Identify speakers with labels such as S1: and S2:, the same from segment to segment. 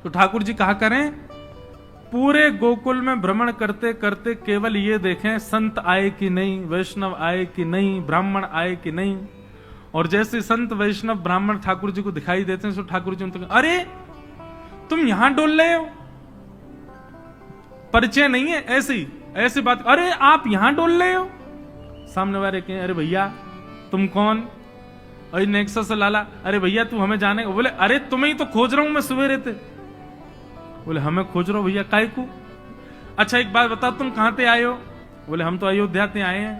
S1: तो ठाकुर जी कहा करें, पूरे गोकुल में भ्रमण करते करते केवल ये देखें संत आए कि नहीं, वैष्णव आए कि नहीं, ब्राह्मण आए कि नहीं। और जैसे संत वैष्णव ब्राह्मण ठाकुर जी को दिखाई देते हैं तो ठाकुर जी उनसे, अरे तुम यहां डोल रहे हो, परिचय नहीं है, ऐसी बात, अरे आप यहां डोल रहे हो। सामने वाले कहें, अरे भैया तुम कौन? अरे नेक्सस लाला, अरे भैया तू हमें जाने, बोले अरे तुम्हें ही तो खोज रहा हूं मैं सवेरे थे। बोले हमें खोज रहे हो भैया, काय को? अच्छा एक बात बताओ, तुम कहां से आए हो? बोले हम तो अयोध्या से आए हैं।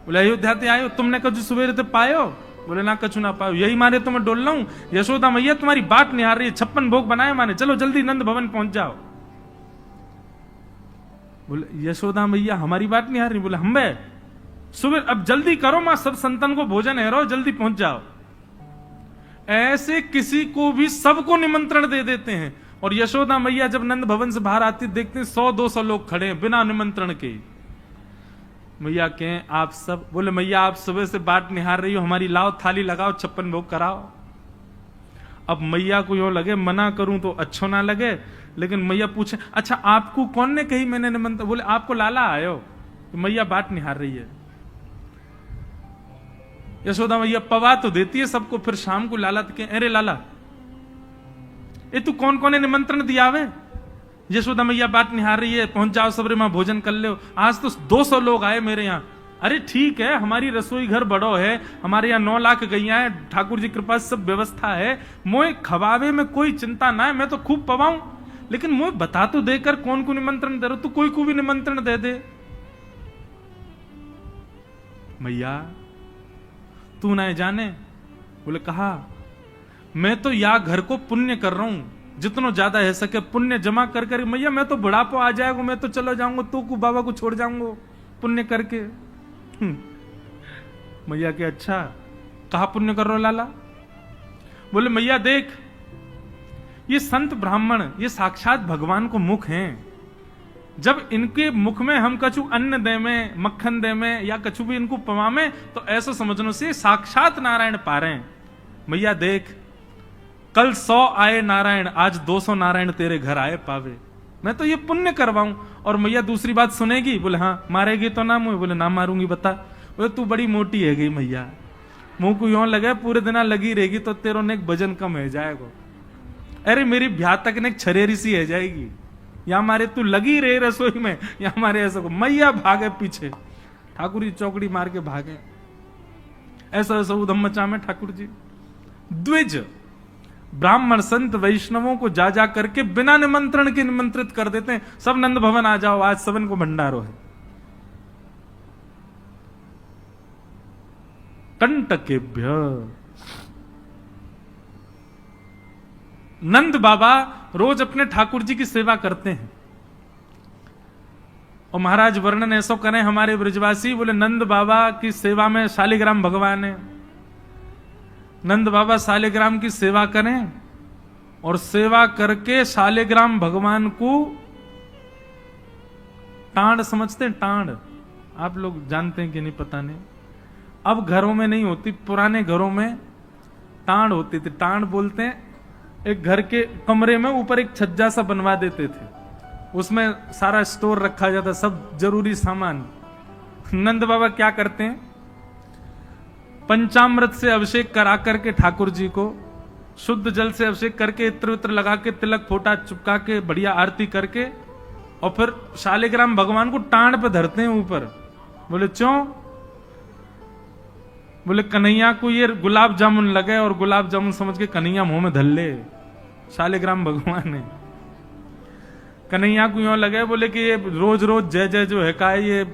S1: बोले अयोध्या से आए हो, तुमने कछु सवेरे थे पाए हो? बोले ना कछु ना पायो, यही मारे तो मैं डोल रहा हूं। यशोदा मैया तुम्हारी बात निहार रही है, 56 भोग बनाए माने, चलो जल्दी नंद भवन पहुंच जाओ। बोले यशोदा मैया हमारी बात निहार रही? बोले हम बे सुबह, अब जल्दी करो मां, सब संतन को भोजन है, रो जल्दी पहुंच जाओ। ऐसे किसी को भी सबको निमंत्रण दे देते हैं। और यशोदा मैया जब नंद भवन से बाहर आती देखते हैं 100-200 लोग खड़े हैं बिना निमंत्रण के। मैया कहें आप सब? बोले मैया आप सुबह से बाट निहार रही हो हमारी, लाओ थाली लगाओ, 56 भोग कराओ। अब मैया को यूं लगे मना करूं तो अच्छो ना लगे, लेकिन मैया पूछे, अच्छा आपको कौन ने कही मैंने निमंत्रण? बोले आपको लाला आयो। तो मैया बाट निहार रही है। यशोदा मैया पवा तो देती है सबको, फिर शाम को लाला के, अरे लाला ये तू कौन कौन ने निमंत्रण दिया वे? यशोदा मैया बाट निहार रही है, पहुंच जाओ सबरे मां भोजन कर लो। आज तो 200 लोग आए मेरे यहाँ। अरे ठीक है, हमारी रसोई घर बड़ो है, हमारे यहाँ 9 लाख गैया है, ठाकुर जी कृपा सब व्यवस्था है, मोए खवावे में कोई चिंता ना है, मैं तो खूब पवाऊं, लेकिन मोए बता तो देकर कौन को निमंत्रण दे रहे हो? तू कोई को भी निमंत्रण दे दे। मैया तू ना जाने? बोले कहा, मैं तो या घर को पुण्य कर रहा हूं, जितना ज्यादा है सके पुण्य जमा कर कर। मैया मैं तो बुढ़ापा आ जाएगा, मैं तो चला जाऊंगा, तू को बाबा को छोड़ जाऊंगा पुण्य करके। मैया के अच्छा कहा पुण्य कर रहा लाला? बोले मैया देख, ये संत ब्राह्मण ये साक्षात भगवान को मुख हैं, जब इनके मुख में हम कछु अन्न दे में, मक्खन दे में, या कछु भी इनको पवामे, तो ऐसा समझने से साक्षात नारायण पा रहे हैं। मैया देख, कल 100 आए नारायण, आज 200 नारायण तेरे घर आए पावे, मैं तो ये पुण्य करवाऊं। और मैया दूसरी बात सुनेगी? बोले हाँ। मारेगी तो ना मुझे? बोले ना मारूंगी। बता। बोले तू बड़ी मोटी है गई मैया, मुंह को यूं लगे पूरे दिन लगी रहेगी तो तेरो ने वजन कम है जाएगा। अरे मेरी ब्याह तक ने छरेरी सी है जाएगी, या हमारे तू लगी रहे रसोई में, या हमारे ऐसा को। मैया भागे पीछे, ठाकुर जी चौकड़ी मार के भागे। ऐसा ऐसा उधम मचा में ठाकुर जी द्विज ब्राह्मण संत वैष्णवों को जा जा करके बिना निमंत्रण के निमंत्रित कर देते हैं। सब नंद भवन आ जाओ, आज सबन को भंडारो है। कंटकेभ्य नंद बाबा रोज अपने ठाकुर जी की सेवा करते हैं। और महाराज वर्णन ऐसा करें हमारे ब्रजवासी, बोले नंद बाबा की सेवा में शालिग्राम भगवान है। नंद बाबा शालिग्राम की सेवा करें और सेवा करके शालिग्राम भगवान को टांड समझते हैं। टांड आप लोग जानते हैं कि नहीं पता नहीं, अब घरों में नहीं होती, पुराने घरों में टांड होती थी। टांड बोलते हैं एक घर के कमरे में ऊपर एक छज्जा सा बनवा देते थे, उसमें सारा स्टोर रखा जाता, सब जरूरी सामान। नंद बाबा क्या करते हैं, पंचामृत से अभिषेक करा करके ठाकुर जी को शुद्ध जल से अभिषेक करके इत्र वित्र लगा के तिलक फोटा चुपका के बढ़िया आरती करके और फिर शालिग्राम भगवान को टांड पे धरते हैं ऊपर। बोले क्यों? बोले कन्हैया को ये गुलाब जामुन लगे और गुलाब जामुन समझ के कन्हैया मुंह में धर ले। शालिग्राम भगवान ने कन्हैया को यूं लगे, बोले कि ये रोज रोज जय जय जो है का है, ये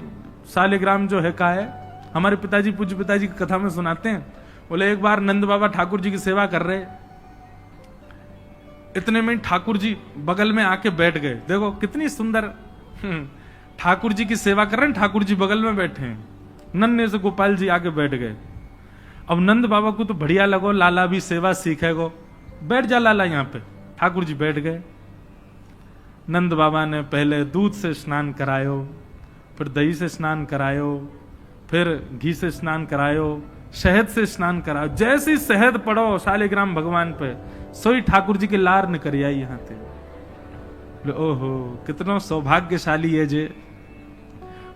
S1: शालिग्राम जो है का है। हमारे पिताजी पूज्य पिताजी की कथा में सुनाते हैं, बोले एक बार नंद बाबा ठाकुर जी की सेवा कर रहे, इतने में ठाकुर जी बगल में आके बैठ गए। देखो कितनी सुंदर, ठाकुर जी की सेवा कर रहे हैं, ठाकुर जी बगल में बैठे हैं, नन्हे से गोपाल जी आके बैठ गए। अब नंद बाबा को तो बढ़िया लगो, लाला भी सेवा सीखेगो, बैठ जा लाला यहाँ पे। ठाकुर जी बैठ गए। नंद बाबा ने पहले दूध से स्नान करायो, फिर दही से स्नान करायो, फिर घी से स्नान करायो, शहद से स्नान करायो। जैसी शहद पड़ो शालिग्राम भगवान पे, सोई ठाकुर जी के लार निकल आई यहाँ थे। ओहो कितना सौभाग्यशाली है जे।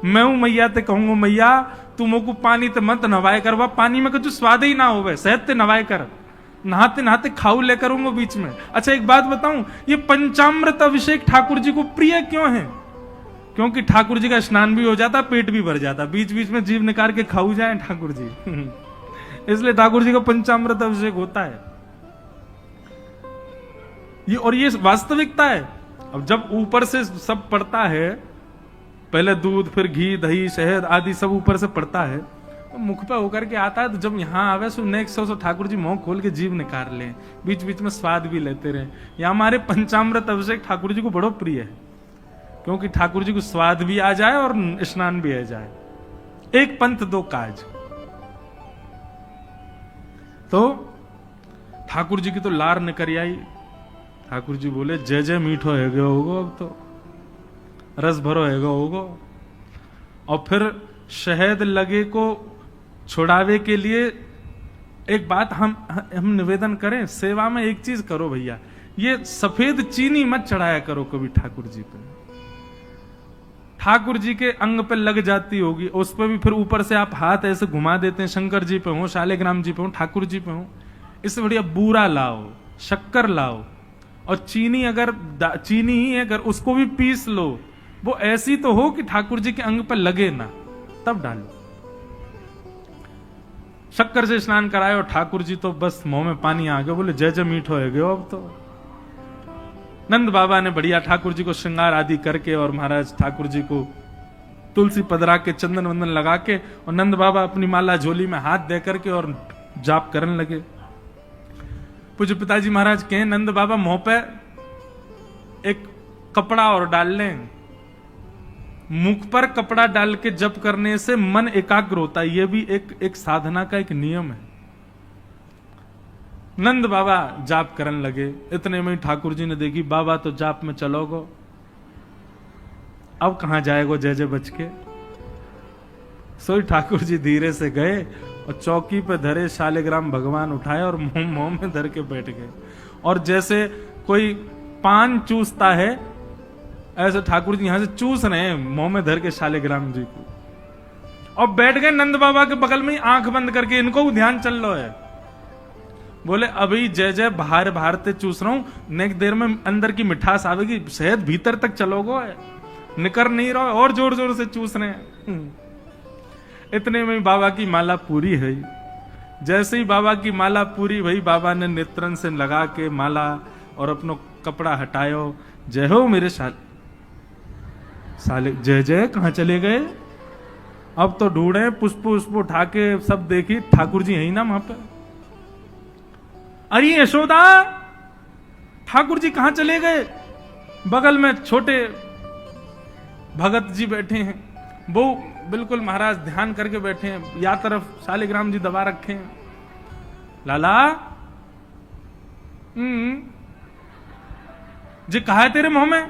S1: मैं हूं मैया ते कहूंगा मैया तू मोको पानी ते मत नवाए कर, वह पानी में कुछ स्वाद ही ना होवे, सहज ते नवाए कर, नहाते नहाते खाऊ ले करूंगा बीच में। अच्छा एक बात बताऊं, ये पंचामृत अभिषेक ठाकुर जी को प्रिय क्यों है? क्योंकि ठाकुर जी का स्नान भी हो जाता, पेट भी भर जाता, बीच बीच में जीव निकाल के खाऊ जाए ठाकुर जी इसलिए ठाकुर जी का पंचामृत अभिषेक होता है ये, और ये वास्तविकता है। अब जब ऊपर से सब पड़ता है, पहले दूध फिर घी दही शहद आदि सब ऊपर से पड़ता है, तो मुख पे होकर के आता है, तो जब यहाँ आवे so next so Thakur ji मुंह खोल के जीव निकाल ले, बीच बीच में स्वाद भी लेते रहे। या हमारे पंचामृत अभिषेक ठाकुर जी को बड़ो प्रिय है, क्योंकि ठाकुर जी को स्वाद भी आ जाए और स्नान भी आ जाए, एक पंथ दो काज। तो ठाकुर जी की तो लार निकल आई। ठाकुर जी बोले जय जय मीठो है गयो होगो, अब तो रस भरो है गयो होगो। और फिर शहद लगे को छुड़ावे के लिए एक बात हम निवेदन करें, सेवा में एक चीज करो भैया, ये सफेद चीनी मत चढ़ाया करो कभी ठाकुर जी पे। ठाकुर जी के अंग पे लग जाती होगी, उस पर भी फिर ऊपर से आप हाथ ऐसे घुमा देते हैं, शंकर जी पे हो, शालिग्राम जी पे हो, ठाकुर जी पे हो। इससे बढ़िया बूरा लाओ, शक्कर लाओ, और चीनी ही अगर उसको भी पीस लो, वो ऐसी तो हो कि ठाकुर जी के अंग पे लगे ना, तब डालो। शक्कर से स्नान कराए और ठाकुर जी तो बस मुंह में पानी आ गया, बोले जय जय मीठो है गयो अब तो। नंद बाबा ने बढ़िया ठाकुर जी को श्रृंगार आदि करके और महाराज ठाकुर जी को तुलसी पदरा के चंदन वंदन लगा के, और नंद बाबा अपनी माला झोली में हाथ दे करके और जाप करने लगे। पूज्य पिताजी महाराज कहे नंद बाबा मुंह पे एक कपड़ा और डाल लें, मुख पर कपड़ा डाल के जप करने से मन एकाग्र होता है, यह भी एक साधना का एक नियम है। नंद बाबा जाप करने लगे, इतने में ठाकुर जी ने देखी बाबा तो जाप में चलोगो, अब कहां जाएगो जय जय बच के। सोई ठाकुर जी धीरे से गए और चौकी पे धरे शालिग्राम भगवान उठाए और मुंह में धर के बैठ गए, और जैसे कोई पान चूसता है ऐसे ठाकुर जी यहां से चूस रहे हैं मुंह में धर के शालिग्राम जी को, और बैठ गए नंद बाबा के बगल में, आंख बंद करके, इनको ध्यान चल रहा है। बोले अभी जय जय बाहर बाहर ते चूस रहा हूं, नेक्स्ट देर में अंदर की मिठास आवेगी, शहद भीतर तक चलोगो, निकर नहीं रहो, और जोर जोर से चूस रहे हैं। इतने में बाबा की माला पूरी है। जैसे ही बाबा की माला पूरी भई, बाबा ने नेत्रन से लगा के माला और अपनो कपड़ा हटायो, जय हो मेरे साले जय जय कहां चले गए, अब तो ढूंढे, पुष्प उष्प उठा के सब देखी, ठाकुर जी यही ना वहां पे। अरे यशोदा ठाकुर जी कहां चले गए? बगल में छोटे भगत जी बैठे हैं, वो बिल्कुल महाराज ध्यान करके बैठे हैं, या तरफ शालिग्राम जी दबा रखे हैं। लाला जी कहा है तेरे मुंह में?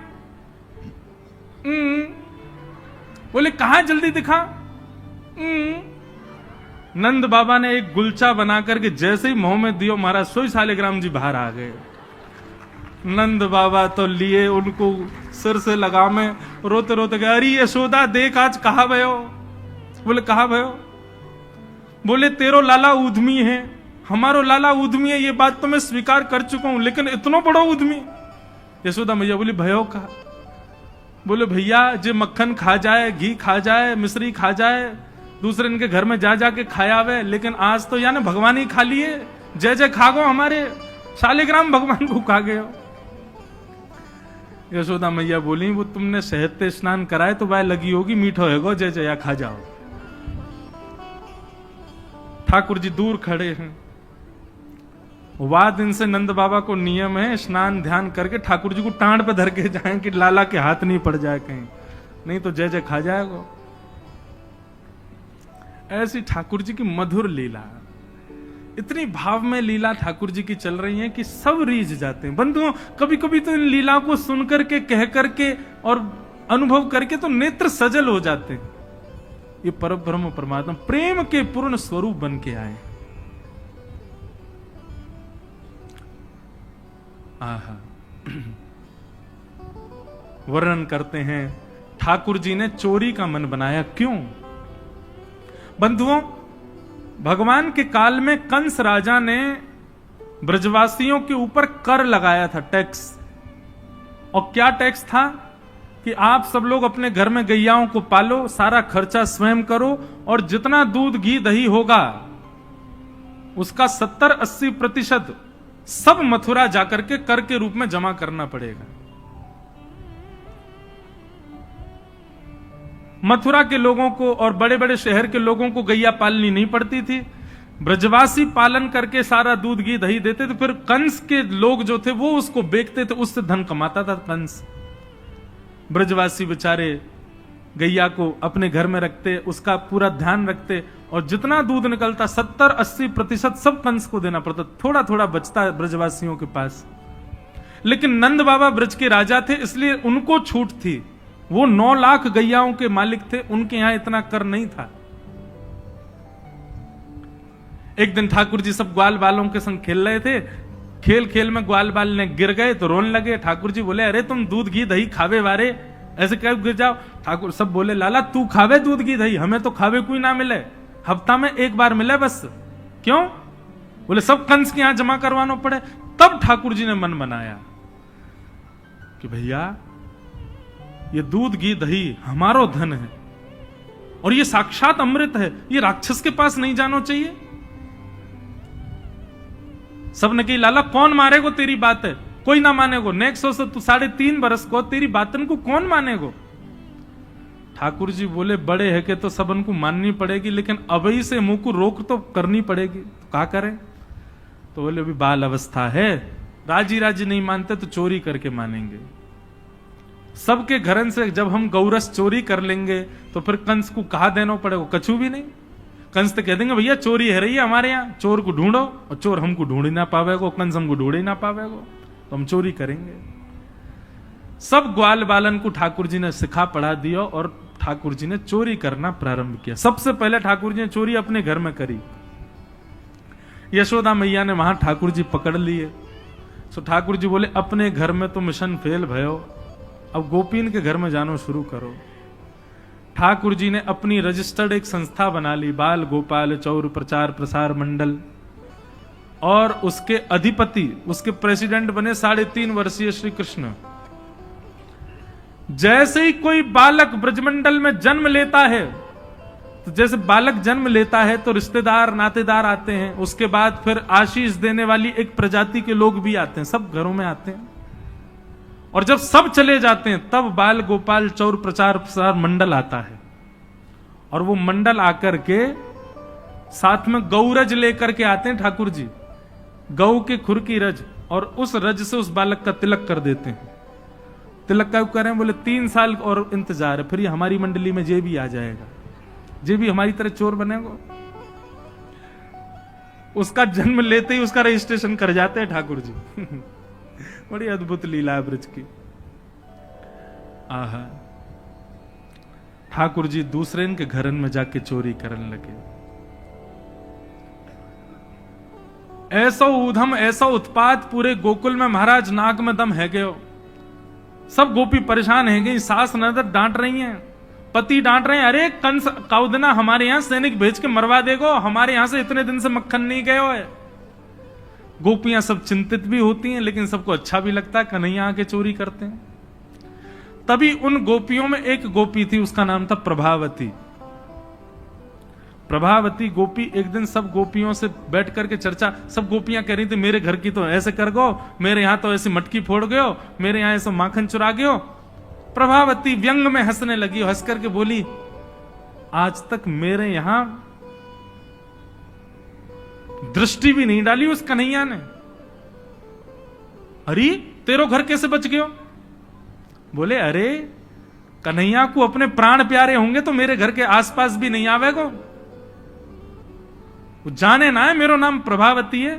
S1: बोले कहा है, जल्दी दिखा। नंद बाबा ने एक गुलचा बना करके जैसे ही मुंह में दियो, महाराज सोई शालिग्राम जी बाहर आ गए। नंद बाबा तो लिए उनको सिर से लगा में, रोते रोते गए, अरे यशोदा देख आज कहा भयो। बोले कहा भयो? बोले तेरो लाला उद्यमी है, हमारो लाला उद्यमी है, ये बात तो मैं स्वीकार कर चुका हूं, लेकिन इतना बड़ा उद्यमी। यशोदा मैया बोली भयो कहा? बोले भैया जे मक्खन खा जाए, घी खा जाए, मिश्री खा जाए, दूसरे इनके घर में जा जाके खाया वे, लेकिन आज तो यानी भगवान ही खा लिए, जय जय खा गो, हमारे शालिग्राम भगवान को खा गए हो। यशोदा मैया बोली वो तुमने शहद से स्नान कराए तो वह लगी होगी, मीठो है गो, जय जय या खा जाओ। ठाकुर जी दूर खड़े हैं। वाह दिन से नंद बाबा को नियम है स्नान ध्यान करके ठाकुर जी को टांड पे धर के जाएं कि लाला के हाथ नहीं पड़ जाए कहीं, नहीं तो जय जय खा जाएगा। ऐसी ठाकुर जी की मधुर लीला, इतनी भाव में लीला ठाकुर जी की चल रही है कि सब रीझ जाते हैं। बंधुओं कभी कभी तो इन लीला को सुन करके, कह करके और अनुभव करके तो नेत्र सजल हो जाते हैं। ये परब्रह्म परमात्मा प्रेम के पूर्ण स्वरूप बन के आए। आहा वर्णन करते हैं, ठाकुर जी ने चोरी का मन बनाया। क्यों? बंधुओं, भगवान के काल में कंस राजा ने ब्रजवासियों के ऊपर कर लगाया था, टैक्स। और क्या टैक्स था कि आप सब लोग अपने घर में गैयाओं को पालो, सारा खर्चा स्वयं करो, और जितना दूध घी दही होगा उसका 70-80% सब मथुरा जाकर के कर के रूप में जमा करना पड़ेगा। मथुरा के लोगों को और बड़े बड़े शहर के लोगों को गैया पालनी नहीं पड़ती थी, ब्रजवासी पालन करके सारा दूध घी दही देते थे। फिर कंस के लोग जो थे वो उसको बेचते थे, उससे धन कमाता था कंस। ब्रजवासी बेचारे गैया को अपने घर में रखते, उसका पूरा ध्यान रखते, और जितना दूध निकलता 70-80% सब कंस को देना पड़ता, थोड़ा थोड़ा बचता ब्रजवासियों के पास। लेकिन नंद बाबा ब्रज के राजा थे, इसलिए उनको छूट थी। वो 9 लाख गैयाओं के मालिक थे, उनके यहां इतना कर नहीं था। एक दिन ठाकुर जी सब ग्वाल बालों के संग खेल रहे थे, खेल खेल में ग्वाल बाल ने गिर गए तो रोने लगे। ठाकुर जी बोले, अरे तुम दूध घी दही खावे वारे, ऐसे क्या गिर जाओ? ठाकुर सब बोले, लाला तू खावे दूध घी दही, हमें तो खावे कोई ना मिले, हफ्ता में एक बार मिले बस। क्यों? बोले सब कंस के यहां जमा करवाना पड़े। तब ठाकुर जी ने मन बनाया कि भैया ये दूध घी दही हमारो धन है, और ये साक्षात अमृत है, ये राक्षस के पास नहीं जाना चाहिए। सबने कही, लाला कौन मारेगो तेरी बात है? कोई ना मानेगो। नेक्स्ट से तू 3.5 बरस को तेरी बातन को कौन मानेगो? ठाकुर जी बोले, बड़े है कि तो सबन को माननी पड़ेगी, लेकिन अभी से मुंह को रोक तो करनी पड़ेगी। तो क्या करें? तो बोले अभी बाल अवस्था है, राजी राजी नहीं मानते तो चोरी करके मानेंगे। सबके घरन से जब हम गौरस चोरी कर लेंगे तो फिर कंस को कहा देना पड़ेगा? कछु भी नहीं। कंस तो कह देंगे, भैया चोरी है रही है हमारे यहाँ, चोर को ढूंढो, और चोर हमको ढूंढ ही ना पावेगो, कंस हमको ढूंढ ही ना पावेगो, तो हम चोरी करेंगे। सब ग्वाल बालन को ठाकुर जी ने सिखा पढ़ा दिया, और ठाकुर जी ने चोरी करना प्रारंभ किया। सबसे पहले ठाकुर जी ने चोरी अपने घर में करी। यशोदा मैया ने वहां ठाकुर जी पकड़ लिए। तो ठाकुर जी बोले, अपने घर में तो मिशन फेल भयो, अब गोपीन के घर में जानो शुरू करो। ठाकुर जी ने अपनी रजिस्टर्ड एक संस्था बना ली, बाल गोपाल चौर प्रचार प्रसार मंडल, और उसके अधिपति, उसके प्रेसिडेंट बने 3.5 वर्षीय श्री कृष्ण। जैसे ही कोई बालक ब्रजमंडल में जन्म लेता है, तो जैसे बालक जन्म लेता है तो रिश्तेदार नातेदार आते हैं, उसके बाद फिर आशीष देने वाली एक प्रजाति के लोग भी आते हैं, सब घरों में आते हैं। और जब सब चले जाते हैं तब बाल गोपाल चौर प्रचार प्रसार मंडल आता है, और वो मंडल आकर के साथ में गौरज लेकर के आते हैं ठाकुर जी, गौ के खुर की रज, और उस रज से उस बालक का तिलक कर देते हैं। तिलक का करें? बोले 3 साल और इंतजार है, फिर ये हमारी मंडली में जे भी आ जाएगा, जे भी हमारी तरह चोर बनेगा। उसका जन्म लेते ही उसका रजिस्ट्रेशन कर जाते हैं ठाकुर जी। बड़ी अद्भुत लीला है ब्रज की। आहा, ठाकुर जी दूसरे के घरन में जाके चोरी करने लगे। ऐसा ऊधम, ऐसा उत्पात पूरे गोकुल में, महाराज नाक में दम है गयो। सब गोपी परेशान है गई, सास ननद डांट रही हैं, पति डांट रहे हैं, अरे कंस काउदना हमारे यहां सैनिक भेज के मरवा देगो, हमारे यहां से इतने दिन से मक्खन नहीं गयो है। गोपियां सब चिंतित भी होती हैं, लेकिन सबको अच्छा भी लगता है, कन्हैया आके चोरी करते हैं। तभी उन गोपियों में एक गोपी थी, उसका नाम था प्रभावती। प्रभावती गोपी एक दिन सब गोपियों से बैठ करके चर्चा, सब गोपियां कह रही थी, मेरे घर की तो ऐसे कर गो, मेरे यहां तो ऐसी मटकी फोड़ गयो, मेरे यहां ऐसा माखन चुरा गयो। प्रभावती व्यंग में हंसने लगी, हंस करके बोली, आज तक मेरे यहां दृष्टि भी नहीं डाली उस कन्हैया ने। अरे तेरो घर कैसे बच गयो? बोले, अरे कन्हैया को अपने प्राण प्यारे होंगे तो मेरे घर के आसपास भी नहीं आवेगो, वो जाने ना है मेरो नाम प्रभावती है।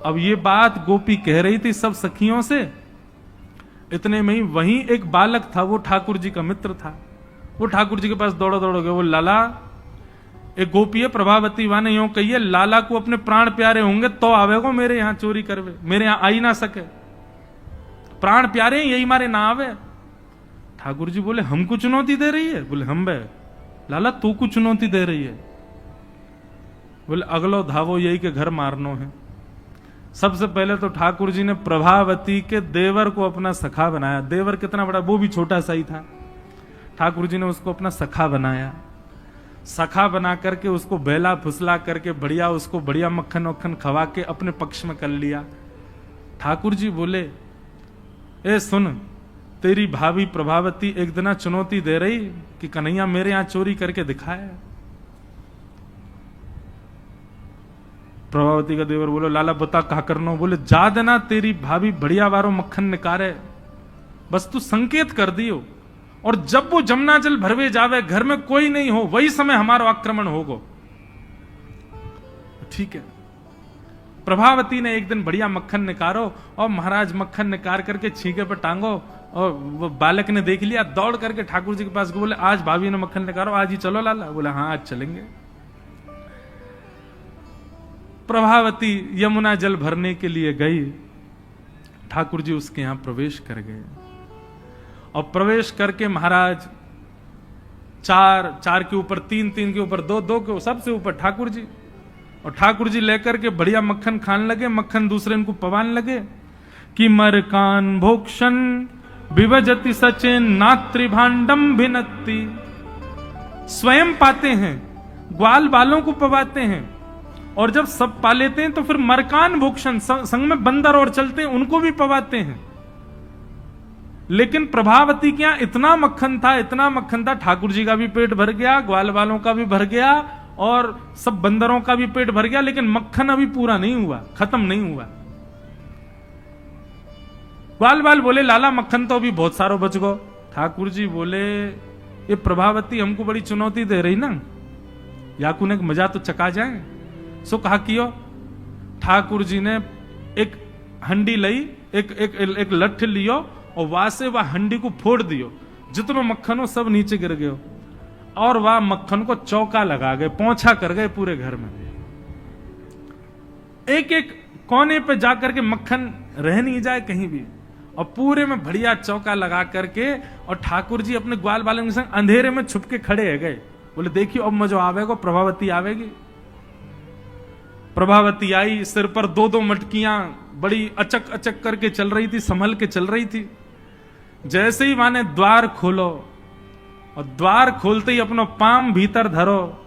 S1: अब ये बात गोपी कह रही थी सब सखियों से, इतने में ही वहीं एक बालक था, वो ठाकुर जी का मित्र था। वो ठाकुर जी के पास दौड़ा दौड़ गया, वो लाला, एक गोपी है प्रभावती, वाने यूं कहिए, लाला को अपने प्राण प्यारे होंगे तो आवेगो मेरे यहां चोरी करवे, मेरे यहां आ ही ना सके। प्राण प्यारे यही मारे ना आवे। ठाकुर जी बोले हमको चुनौती दे रही है? बोले हम बे लाला तू को चुनौती दे रही है। बोले अगलो धावो यही के घर मारनो है। सबसे पहले तो ठाकुर जी ने प्रभावती के देवर को अपना सखा बनाया। देवर कितना बड़ा, वो भी छोटा सा ही था। ठाकुर जी ने उसको अपना सखा बनाया। सखा बना करके उसको बेला फुसला करके बढ़िया उसको बढ़िया मक्खन वक्खन खवा के अपने पक्ष में कर लिया। ठाकुर जी बोले ए सुन, तेरी भाभी प्रभावती एक दिन चुनौती दे रही कि कन्हैया मेरे यहां चोरी करके दिखाए। प्रभावती का देवर बोलो लाला बता कहा करना। बोले जा देना तेरी भाभी बढ़िया वारो मक्खन निकारे, बस तू संकेत कर दियो, और जब वो जमुना जल भरवे जावे घर में कोई नहीं हो वही समय हमारा आक्रमण होगो। ठीक है। प्रभावती ने एक दिन बढ़िया मक्खन निकारो और महाराज मक्खन निकाल करके छींके पर टांगो, और वो बालक ने देख लिया, दौड़ करके ठाकुर जी के पास बोले आज भाभी ने मक्खन निकालो, आज ही चलो लाला। बोला हाँ आज चलेंगे। प्रभावती यमुना जल भरने के लिए गई। ठाकुर जी उसके यहां प्रवेश कर गए, और प्रवेश करके महाराज चार के ऊपर तीन के ऊपर दो के सबसे ऊपर ठाकुर जी, और ठाकुर जी लेकर के बढ़िया मक्खन खाने लगे। मक्खन दूसरे इनको पवान लगे कि मरकान भोक्षण विभजति सचेन नात्रिभांडम भिनत्ति। स्वयं पाते हैं, ग्वाल बालों को पवाते हैं, और जब सब पा लेते हैं तो फिर मरकान भोक्षण संग में बंदर और चलते हैं उनको भी पवाते हैं। लेकिन प्रभावती के यहां इतना मक्खन था, ठाकुर जी का भी पेट भर गया, ग्वाल बालों का भी भर गया, और सब बंदरों का भी पेट भर गया, लेकिन मक्खन अभी पूरा नहीं हुआ, खत्म नहीं हुआ। ग्वाल बाल बोले लाला मक्खन तो अभी बहुत सारो बच गो। ठाकुर जी बोले ये प्रभावती हमको बड़ी चुनौती दे रही ना, याकू ने मजा तो चका जाए। सो कहा कियो। ठाकुर जी ने एक हंडी लई, एक लठ लियो, और वहां से वह हंडी को फोड़ दियो, जितनो मक्खन हो सब नीचे गिर गयो, और वह मक्खन को चौका लगा गए, पोंछा कर गए पूरे घर में। एक एक कोने पे जाकर के मक्खन रह नहीं जाए कहीं भी, और पूरे में बढ़िया चौका लगा करके, और ठाकुर जी अपने ग्वाल बालों के संग अंधेरे में छुप के खड़े है गए। बोले देखियो अब मजो आवेगा, प्रभावती आवेगी। प्रभावती आई, सिर पर दो मटकियां बड़ी अचक अचक करके चल रही थी, संभल के चल रही थी। जैसे ही माने द्वार खोलो, और द्वार खोलते ही अपना पाम भीतर धरो,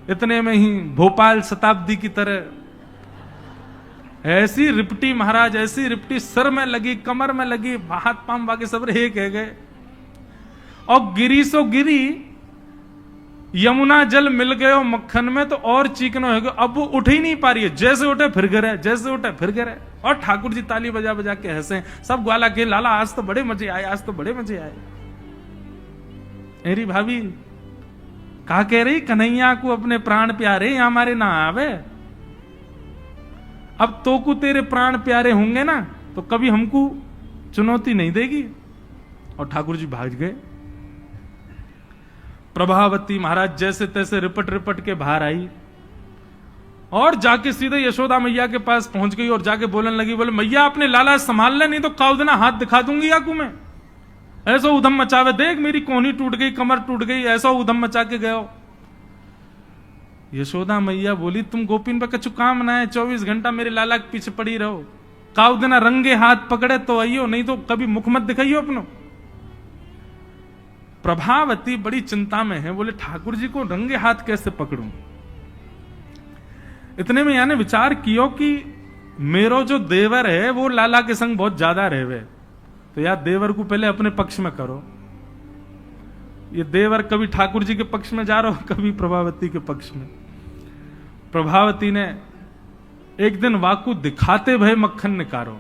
S1: इतने में ही भोपाल शताब्दी की तरह ऐसी रिपटी महाराज, ऐसी रिपटी सिर में लगी, कमर में लगी, हाथ पाम बाकी सब एक है गए, और गिरी सो गिरी। यमुना जल मिल गयो मक्खन में तो और चीकनो है, अब वो उठ ही नहीं पा रही है, जैसे उठे फिर गिरे, जैसे उठे फिर गिरे। और ठाकुर जी ताली बजा बजा के हंसे, सब ग्वाला के लाला आज तो बड़े मजे आए, आज तो बड़े मजे आए। मेरी भाभी कहा कह रही कन्हैया को अपने प्राण प्यारे यहाँ हमारे ना आवे। अब तो को तेरे प्राण प्यारे होंगे ना तो कभी हमको चुनौती नहीं देगी। और ठाकुर जी भाग गए। प्रभावती महाराज जैसे तैसे रिपट रिपट के बाहर आई, और जाके सीधे यशोदा मैया के पास पहुंच गई, और जाके बोलने लगी, बोले मैया अपने लाला संभाल ले, नहीं तो काउदना हाथ दिखा दूंगी आकू में। ऐसा उधम मचावे, देख मेरी कोहनी टूट गई, कमर टूट गई, ऐसा उधम मचा के गयो। यशोदा मैया बोली तुम गोपीन पर कछु काम ना है, 24 घंटा मेरे लाला के पीछे पड़ी रहो, काउदना रंगे हाथ पकड़े तो आइयो, नहीं तो कभी मुख मत दिखाइयो अपनो। प्रभावती बड़ी चिंता में है, बोले ठाकुर जी को रंगे हाथ कैसे पकड़ूं। इतने में यानी विचार कियो कि मेरो जो देवर है वो लाला के संग बहुत ज्यादा रहवे, तो यार देवर को पहले अपने पक्ष में करो। ये देवर कभी ठाकुर जी के पक्ष में जा रहा हो, कभी प्रभावती के पक्ष में। प्रभावती ने एक दिन वाकू दिखाते भय मक्खन निकारो,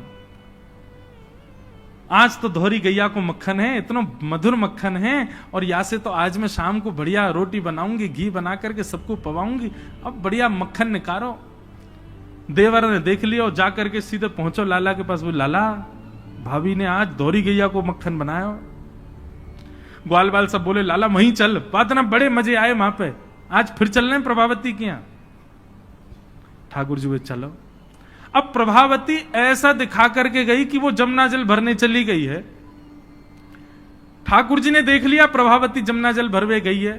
S1: आज तो धोरी गैया को मक्खन है, इतना मधुर मक्खन है, और या से तो आज मैं शाम को बढ़िया रोटी बनाऊंगी, घी बना करके सबको पवाऊंगी, अब बढ़िया मक्खन निकारो। देवर ने देख लिया और जाकर के सीधे पहुंचो लाला के पास, बोले लाला भाभी ने आज धोरी गैया को मक्खन बनाया। ग्वाल बाल सब बोले लाला वहीं चल, बात ना बड़े मजे आए वहां पे, आज फिर चल रहे प्रभावती के यहां। ठाकुर जी बोले चलो। अब प्रभावती ऐसा दिखा करके गई कि वो जमुना जल भरने चली गई है। ठाकुर जी ने देख लिया प्रभावती जमुना जल भरवे गई है,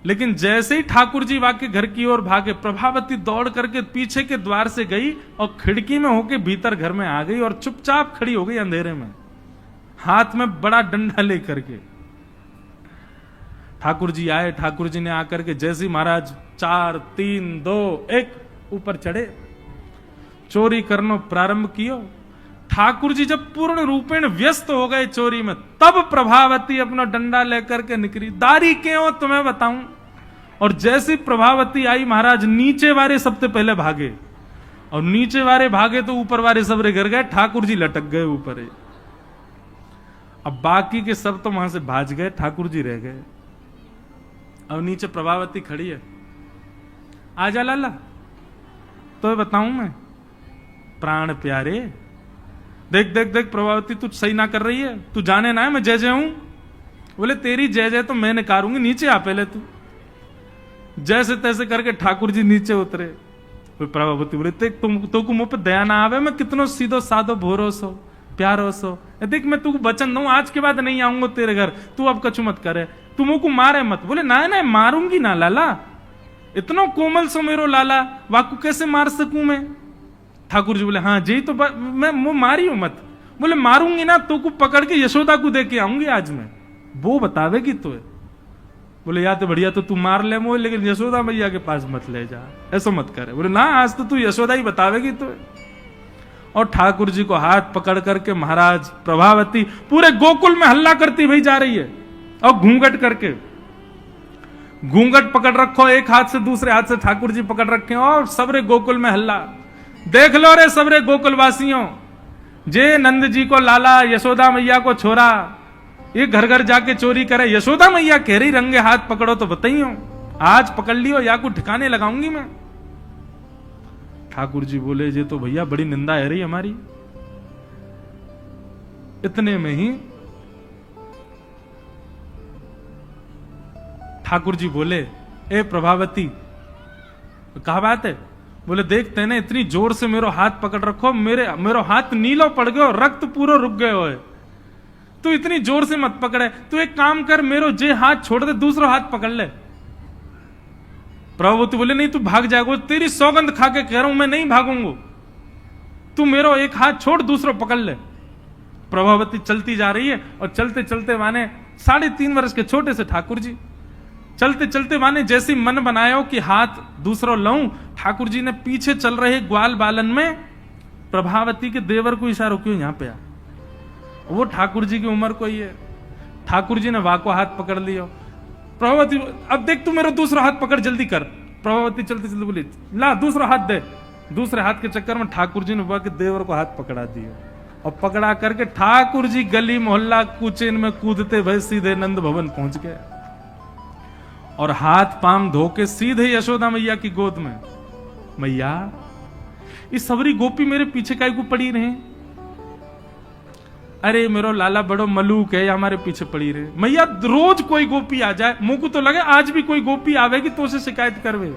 S1: लेकिन जैसे ही ठाकुर जी वाके घर की ओर भागे, प्रभावती दौड़ करके पीछे के द्वार से गई और खिड़की में होके भीतर घर में आ गई और चुपचाप खड़ी हो गई अंधेरे में, हाथ में बड़ा डंडा लेकर के। ठाकुर जी आए, ठाकुर जी ने आकर के जैसे महाराज 4 3 2 1 ऊपर चढ़े, चोरी करनो प्रारंभ कियो। ठाकुर जी जब पूर्ण रूपेण व्यस्त हो गए चोरी में, तब प्रभावती अपना डंडा लेकर के निकली। दारी क्यों तुम्हें बताऊं। और जैसी प्रभावती आई महाराज, नीचे वाले सबसे पहले भागे, और नीचे वाले भागे तो ऊपर वाले सब गिर गए, ठाकुर जी लटक गए ऊपर। अब बाकी के सब तो वहां से भाज गए, ठाकुर जी रह गए। अब नीचे प्रभावती खड़ी है, आजा लाला, तो बताऊं मैं। प्राण प्यारे, देख देख देख प्रभावती तू सही ना कर रही है, तू जाने ना है मैं जय जय हूं। बोले तेरी जय जय तो मैं निकारूंगी, नीचे आ पहले तू। जैसे तैसे करके ठाकुर जी नीचे उतरे। प्रभावती बोले देख तुम तो को मुंह पे दया ना आवे, मैं कितनो सीधो साधो भरोसो प्यारो सो। देख मैं तू वचन दूं, आज के बाद नहीं आऊंगा तेरे घर, तू अब कछु मत करे, तू मुंह को मारे मत। बोले ना ना मारूंगी ना लाला, इतना कोमल सो मेरो लाला, वाकू कैसे मार सकूं मैं। ठाकुर जी बोले हाँ जी, तो मैं मुंह मारी हूं मत। बोले मारूंगी ना तो को पकड़ के यशोदा को दे के आऊंगी आज मैं, वो बतावेगी तो। बोले या तो बढ़िया, तो तू मार ले मुझे, लेकिन यशोदा मैया के पास मत ले जा, ऐसा मत करे। बोले ना आज तो तू यशोदा ही बतावेगी तो। और ठाकुर जी को हाथ पकड़ करके महाराज प्रभावती पूरे गोकुल में हल्ला करती भाई जा रही है, और घूंघट करके, घूंघट पकड़ रखो एक हाथ से, दूसरे हाथ से ठाकुर जी पकड़ रखे, और सबरे गोकुल में हल्ला। देख लो रे सबरे गोकुल वासियों, जे नंद जी को लाला, यशोदा मैया को छोरा, ये घर घर जाके चोरी करे। यशोदा मैया कह रही रंगे हाथ पकड़ो तो बताइयो, आज पकड़ लियो या को ठिकाने लगाऊंगी मैं। ठाकुर जी बोले ये तो भैया बड़ी निंदा है रही हमारी। इतने में ही ठाकुर जी बोले ए प्रभावती, कहा बात है। बोले देख तेने इतनी जोर से मेरो हाथ पकड़ रखो, मेरो हाथ नीलो पड़ गयो, रक्त पूरा रुक गयो है, तू इतनी जोर से मत पकड़े। तू एक काम कर, मेरो जे हाथ छोड़ दे, दूसरा हाथ पकड़ ले। प्रभावती बोले नहीं तू भाग जाएगा, तेरी सौगंध खा के कह रहा हूं मैं नहीं भागूंगा, तू मेरो एक हाथ छोड़ दूसरा पकड़ ले। प्रभावती चलती जा रही है, और चलते चलते माने 3.5 वर्ष के छोटे से ठाकुर जी चलते चलते माने जैसी मन बनायो कि हाथ दूसरा लाऊं, ठाकुर जी ने पीछे चल रहे ग्वाल बालन में प्रभावती के देवर को इशारा क्यों यहां पे आ। वो ठाकुर जी की उम्र को ही है। ठाकुर जी ने वाको हाथ पकड़ लिया। प्रभावती अब देख तू मेरा दूसरा हाथ पकड़, जल्दी कर। प्रभावती चलते चलते बोली ला दूसरा हाथ दे। दूसरे हाथ के चक्कर में ठाकुर जी ने वह के देवर को हाथ पकड़ा दिया, और पकड़ा करके ठाकुर जी गली मोहल्ला कुचेन में कूदते भय सीधे नंद भवन पहुंच गए, और हाथ पाम धो के सीधे यशोदा मैया की गोद में। मैया इस सबरी गोपी मेरे पीछे काहे को पड़ी रहे। अरे मेरो लाला बड़ो मलूक है, हमारे पीछे पड़ी रहे। मैया रोज कोई गोपी आ जाए, मुंह को तो लगे आज भी कोई गोपी आवेगी तो उसे शिकायत करवे।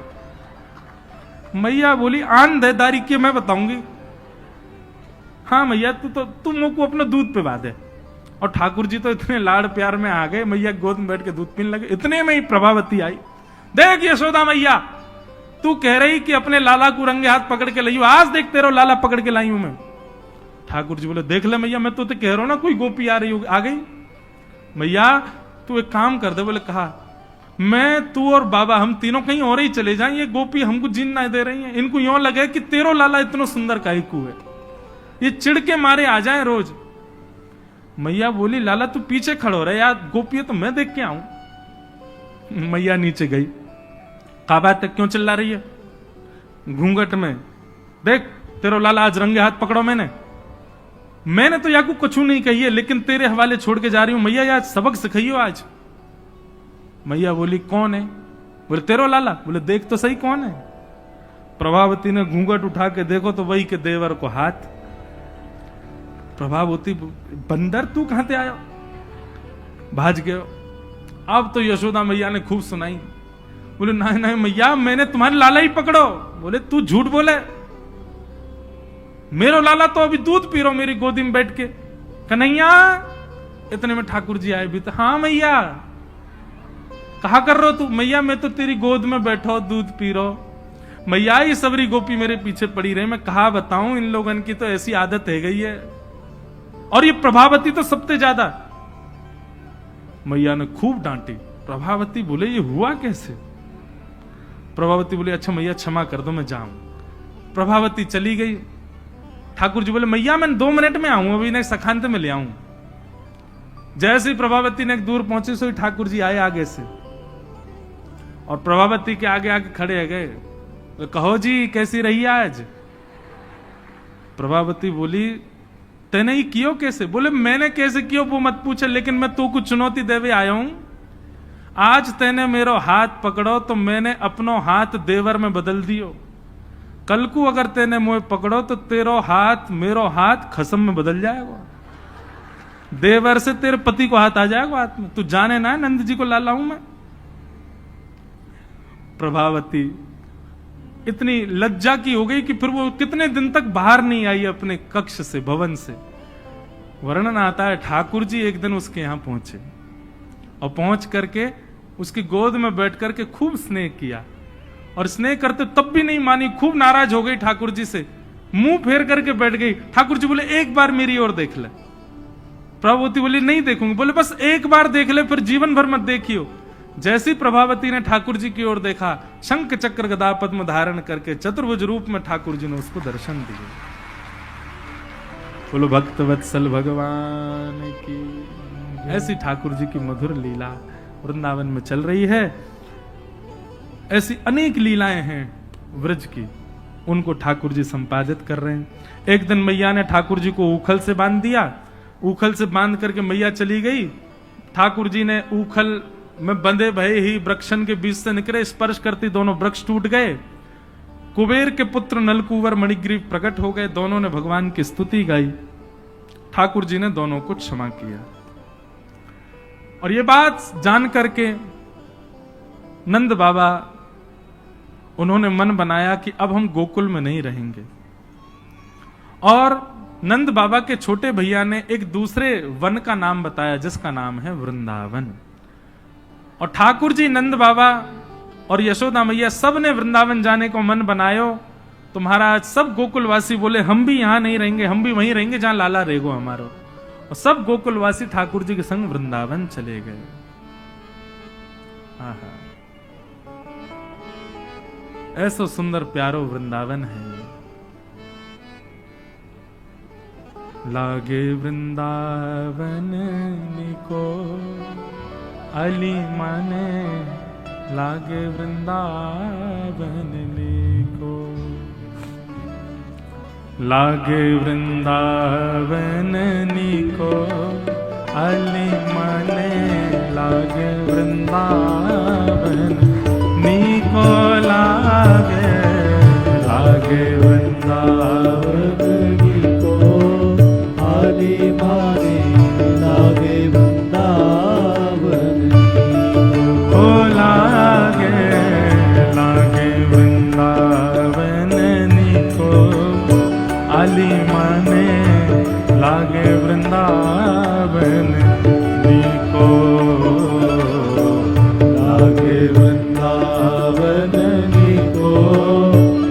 S1: मैया बोली आन देदारी के मैं बताऊंगी। हाँ मैया तू मुंह को अपना दूध पे बांधे। और ठाकुर जी तो इतने लाड़ प्यार में आ गए, मैया गोद में बैठ के दूध पीने लगे। इतने में ही प्रभावती आई। देख यशोदा मैया, तू कह रही कि अपने लाला को रंगे हाथ पकड़ के लाई, आज देख तेरा लाला पकड़ के लाई हूं मैं। ठाकुर जी बोले देख ले मैया, मैं तो कह रहा हूं ना कोई गोपी आ रही होगी, आ गई। मैया तू एक काम कर दे। बोले कहा मैं तू और बाबा हम तीनों कहीं और ही चले जाएं, ये गोपी हमको जीन ना दे रही है। इनको यूं लगे कि तेरो लाला इतना सुंदर काईकू है, ये चिढ़ के मारे आ जाए रोज। मैया बोली लाला तू पीछे खड़ो रहे यार, गोपी है तो मैं देख के आऊं। मैया नीचे गई। कहा बात है क्यों चिल्ला रही है घूंघट में। देख तेरो लाला आज रंगे हाथ पकड़ो। मैंने तो याकू कुछ नहीं कही है, लेकिन तेरे हवाले छोड़ के जा रही हूं। मैया यार सबक सिखाइयो आज। मैया बोली कौन है। बोले तेरो लाला। बोले देख तो सही कौन है। प्रभावती ने घूंघट उठा के देखो तो वही के देवर को हाथ। प्रभावती बंदर तू कहां से आयो, भाज गयो। अब तो यशोदा मैया ने खूब सुनाई। बोले नहीं नहीं मैया मैंने तुम्हारे लाला ही पकड़ो। बोले तू झूठ बोले, मेरो लाला तो अभी दूध पी रहो मेरी गोदी में बैठ के। कन्हैया, इतने में ठाकुर जी आए भी तो, हाँ मैया कहा कर रहे हो तू? मैया मैं तो तेरी गोद में बैठो दूध पी रहो। मैया ये सबरी गोपी मेरे पीछे पड़ी रहे, मैं कहा बताऊं, इन लोगन की तो ऐसी आदत है गई है, और ये प्रभावती तो सबसे ज्यादा। मैया ने खूब डांटी। प्रभावती बोले ये हुआ कैसे? प्रभावती बोले अच्छा मैया क्षमा कर दो मैं जाऊं। प्रभावती चली गई। ठाकुर जी बोले मैया मैं 2 मिनट में आऊं, अभी नहीं सखांत में ले आऊं। जैसे ही प्रभावती ने दूर पहुंची सो ठाकुर जी आए आगे से, और प्रभावती के आगे आगे खड़े है गए। तो कहो जी कैसी रही आज? प्रभावती बोली तेने ही कियो कैसे? बोले मैंने कैसे कियो वो मत पूछे, लेकिन मैं तू को चुनौती देवे आया हूं। आज तेने मेरो हाथ पकड़ो तो मैंने अपनो हाथ देवर में बदल दियो। कल को अगर तेने मुझे पकड़ो तो तेरो हाथ मेरो हाथ खसम में बदल जाएगा। देवर से तेरे पति को हाथ आ जाएगा हाथ में। तू जाने ना नंद जी को लाला हूं मैं। प्रभावती इतनी लज्जा की हो गई कि फिर वो कितने दिन तक बाहर नहीं आई अपने कक्ष से, भवन से। वर्णन आता है ठाकुर जी एक दिन उसके यहां पहुंचे और पहुंच करके उसकी गोद में बैठ करके खूब स्नेह किया, और स्नेह करते तब भी नहीं मानी, खूब नाराज हो गई ठाकुर जी से, मुंह फेर करके बैठ गई। ठाकुर जी बोले एक बार मेरी ओर देख ले। प्रभावती बोली नहीं देखूंगी। बोले बस एक बार देख ले, फिर जीवन भर मत देखियो। जैसी प्रभावती ने ठाकुर जी की ओर देखा, शंख चक्र गदा पद्म धारण करके चतुर्भुज रूप में ठाकुर जी ने उसको दर्शन दिए। बोलो भक्त वत्सल भगवान की। ऐसी ठाकुर जी की मधुर लीला वृंदावन में चल रही है। ऐसी अनेक लीलाएं हैं व्रज की, उनको ठाकुर जी संपादित कर रहे हैं। एक दिन मैया ने ठाकुर जी को ऊखल से बांध दिया। ऊखल से बांध करके मैया चली गई। ठाकुर जी ने ऊखल में बंधे भये ही वृक्षन के बीच से निकले, स्पर्श करती दोनों वृक्ष टूट गए। कुबेर के पुत्र नलकूवर मणिग्रीव प्रकट हो गए। दोनों ने भगवान की स्तुति गाई। ठाकुर जी ने दोनों को क्षमा किया। और ये बात जान करके नंद बाबा उन्होंने मन बनाया कि अब हम गोकुल में नहीं रहेंगे। और नंद बाबा के छोटे भैया ने एक दूसरे वन का नाम बताया जिसका नाम है वृंदावन। और ठाकुर जी, नंद बाबा और यशोदा मैया सब ने वृंदावन जाने को मन बनायो। तो महाराज सब गोकुलवासी बोले हम भी यहां नहीं रहेंगे, हम भी वहीं रहेंगे जहां लाला रहेगो हमारो। और सब गोकुलवासी ठाकुर जी के संग वृंदावन चले गए। आहा, ऐसा सुंदर प्यारो वृंदावन है। लागे वृंदावन निको अली माने, लागे वृंदावन निको। लागे वृंदावन निको अली माने, लागे वृंदावन निको लागे। लागे वृंदावन निको अली माने, लागे वृंदावन निको लागे। लागे वृंदावन निको अली माने, लागे वृंदावन निको। लागे वृंदावन निको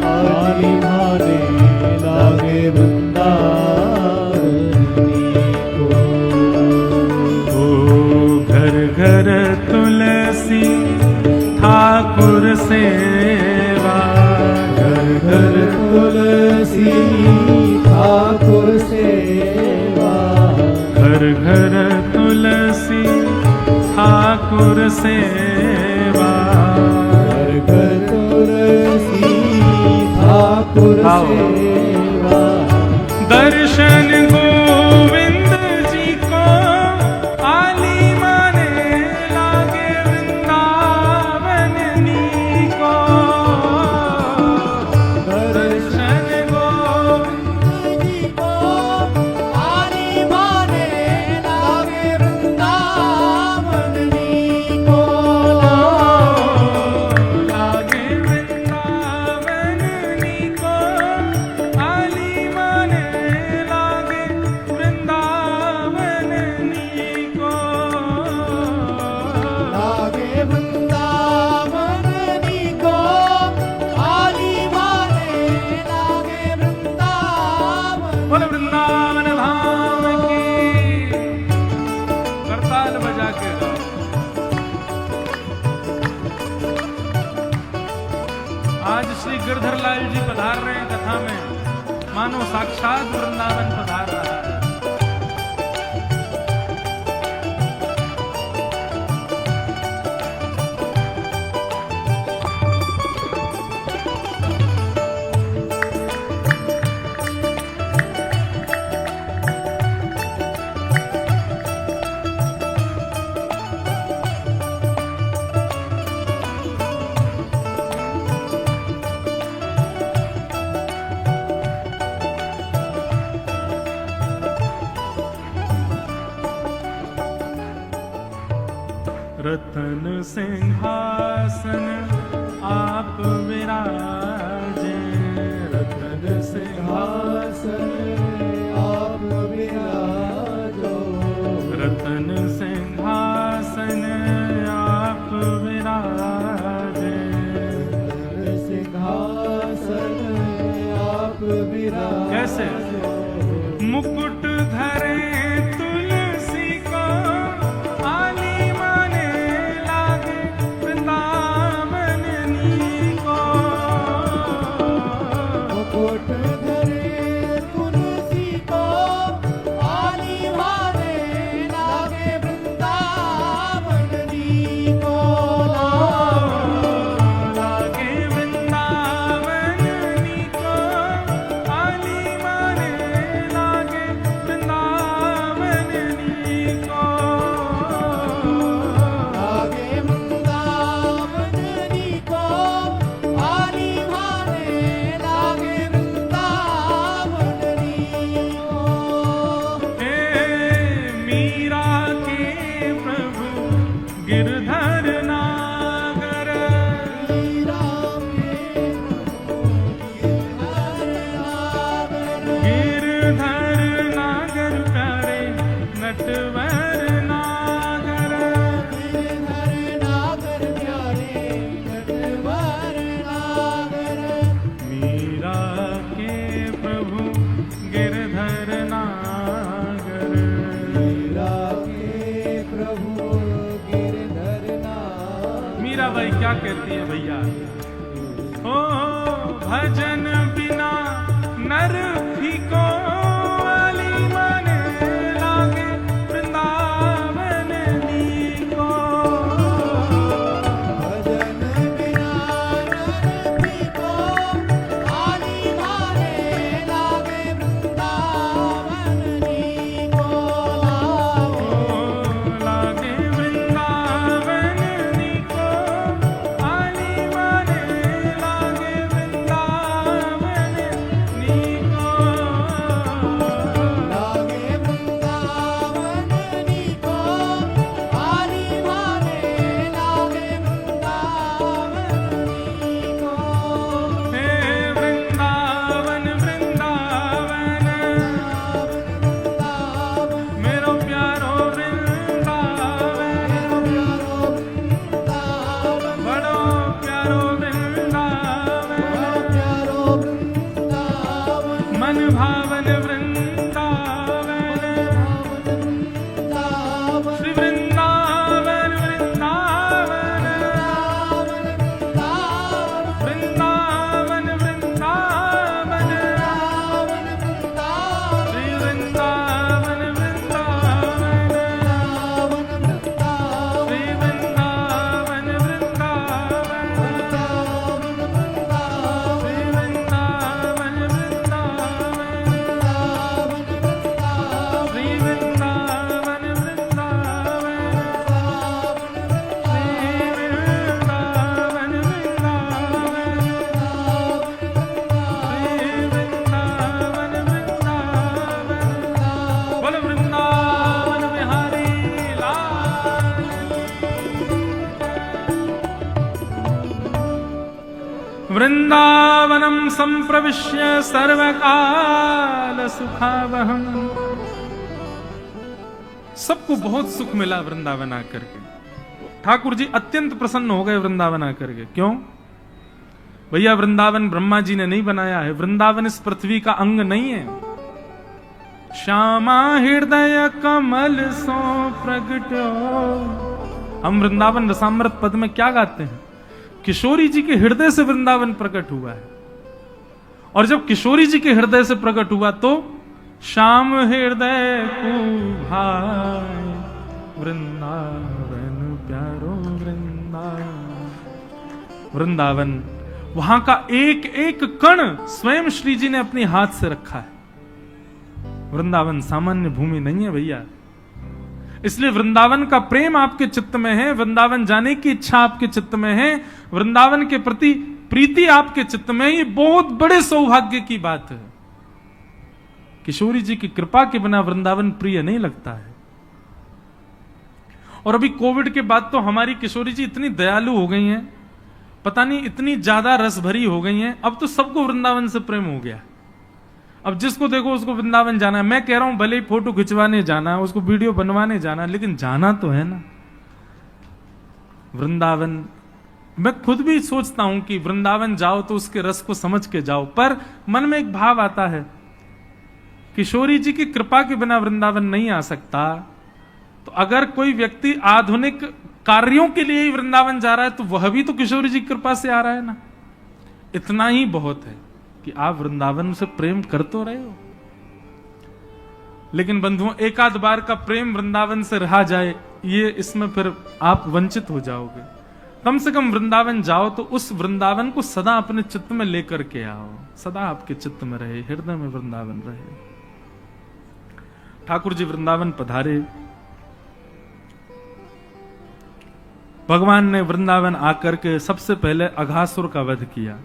S1: अली माने, लागे वृंदावन निको। ओ घर घर तुलसी ठाकुर सेवा, घर घर तुलसी ठाकुर सेवा। घर घर तुलसी ठाकुर सेवा, घर घर तुलसी ठाकुर सेवा। दर्शन गोविंद जी को आली माने, लागे वृंदावन नीको। दर्शन गोविंद जी को आली माने, लागे वृंदावन नीको। लागे वृंदावन नीको आली माने, गोपाल जी पधार रहे हैं कथा में, मानो साक्षात वृंदावन पधार रहा है। रतन सिंहासन आप विराजे, रतन सिंहासन आप विराजो, रतन सिंहासन आप विराजे, रतन सिंहासन आप विराजे। कैसे? मुकुट धरे तुलसी को, आली माने लागे वृंदावन नीको। मुकुट धरे तुलसी को, आली माने लागे वृंदावन नीको। लागे वृंदावन नीको, आली माने लागे वृंदावन नीको। लागे वृंदावन नीको, आली माने लागे वृंदावन नीको। हे मीरा के प्रभु गिरधर नागर, मीरा के गिरधर नागर प्यारे नटवर नागर, गिरधर नागर प्यारे नटवर नागर। मीरा के प्रभु गिरधर नागर, मीरा के प्रभु गिरधर नागर। मीरा भाई क्या कहती है भैया? ओ भजन बिना नर फीको, आली माने लागे वृंदावन नीको। भजन बिना नर फीको, आली माने लागे वृंदावन नीको। लागे वृंदावन नीको, आली माने लागे वृंदावन नीको। लागे वृंदावन नीको, आली माने लागे वृंदावन नीको। हे वृंदावन वृंदावन, मेरो प्यारो वृंदावन, बड़ो प्यारो वृंदावन, मन भावन वृंदावन। श्री वृंदावन वृंदावन, वृंदावन वृंदावन, श्री वृंदावन वृंदावन, श्री वृंदावन वृंदावन, श्री वृंदावन वृंदावन, श्री वृंदावन वृंदावन, श्री वृंदावन वृंदावन, श्री वृंदावन वृंदावन। बोलो वृंदावन बिहारी लाल। वृंदावनं संप्रविश्य सर्वकाल सुखावहम्। सबको बहुत सुख मिला वृंदावन आकर के। ठाकुर जी अत्यंत प्रसन्न हो गए वृंदावन आकर के। क्यों? भैया वृंदावन ब्रह्मा जी ने नहीं बनाया है, वृंदावन इस पृथ्वी का अंग नहीं है। श्यामा हृदय कमल सो प्रगट्यो। हम वृंदावन रसामृत पद में क्या गाते हैं? किशोरी जी के हृदय से वृंदावन प्रकट हुआ है। और जब किशोरी जी के हृदय से प्रकट हुआ तो श्याम हृदय को भाई वृंदावन प्यारो वृंदावन। वृंदावन, वहां का एक एक कण स्वयं श्री जी ने अपने हाथ से रखा है। वृंदावन सामान्य भूमि नहीं है भैया, इसलिए वृंदावन का प्रेम आपके चित्त में है, वृंदावन जाने की इच्छा आपके चित्त में है, वृंदावन के प्रति प्रीति आपके चित्त में, ये बहुत बड़े सौभाग्य की बात है। किशोरी जी की कृपा के बिना वृंदावन प्रिय नहीं लगता है। और अभी कोविड के बाद तो हमारी किशोरी जी इतनी दयालु हो गई हैं, पता नहीं इतनी ज्यादा रस भरी हो गई हैं, अब तो सबको वृंदावन से प्रेम हो गया। अब जिसको देखो उसको वृंदावन जाना है। मैं कह रहा हूं भले ही फोटो खिंचवाने जाना, उसको वीडियो बनवाने जाना, लेकिन जाना तो है ना वृंदावन। मैं खुद भी सोचता हूं कि वृंदावन जाओ तो उसके रस को समझ के जाओ, पर मन में एक भाव आता है, किशोरी जी की कृपा के बिना वृंदावन नहीं आ सकता। तो अगर कोई व्यक्ति आधुनिक कार्यों के लिए ही वृंदावन जा रहा है तो वह भी तो किशोरी जी की कृपा से आ रहा है ना। इतना ही बहुत है कि आप वृंदावन से प्रेम कर तो रहे हो। लेकिन बंधुओं, एक आध बार का प्रेम वृंदावन से रहा जाए, ये इसमें फिर आप वंचित हो जाओगे। कम से कम वृंदावन जाओ तो उस वृंदावन को सदा अपने चित्त में लेकर के आओ, सदा आपके चित्त में रहे, हृदय में वृंदावन रहे। ठाकुर जी वृंदावन पधारे, भगवान ने वृंदावन आकर के सबसे पहले अघासुर का वध किया,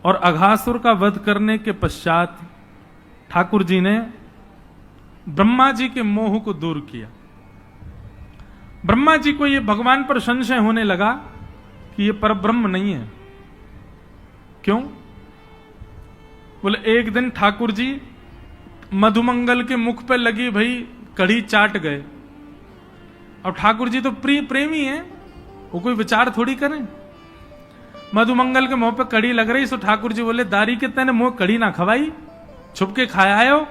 S1: और अघासुर का वध करने के पश्चात ठाकुर जी ने ब्रह्मा जी के मोह को दूर किया। ब्रह्मा जी को यह भगवान पर संशय होने लगा कि यह परब्रह्म नहीं है। क्यों? बोले एक दिन ठाकुर जी मधुमंगल के मुख पे लगी भाई कढ़ी चाट गए। अब ठाकुर जी तो प्रेमी हैं, वो कोई विचार थोड़ी करें। मधुमंगल के मुंह पे कड़ी लग रही, सो ठाकुर जी बोले दारी के तेने मुंह कड़ी ना खवाई, छुप के खाया आयो।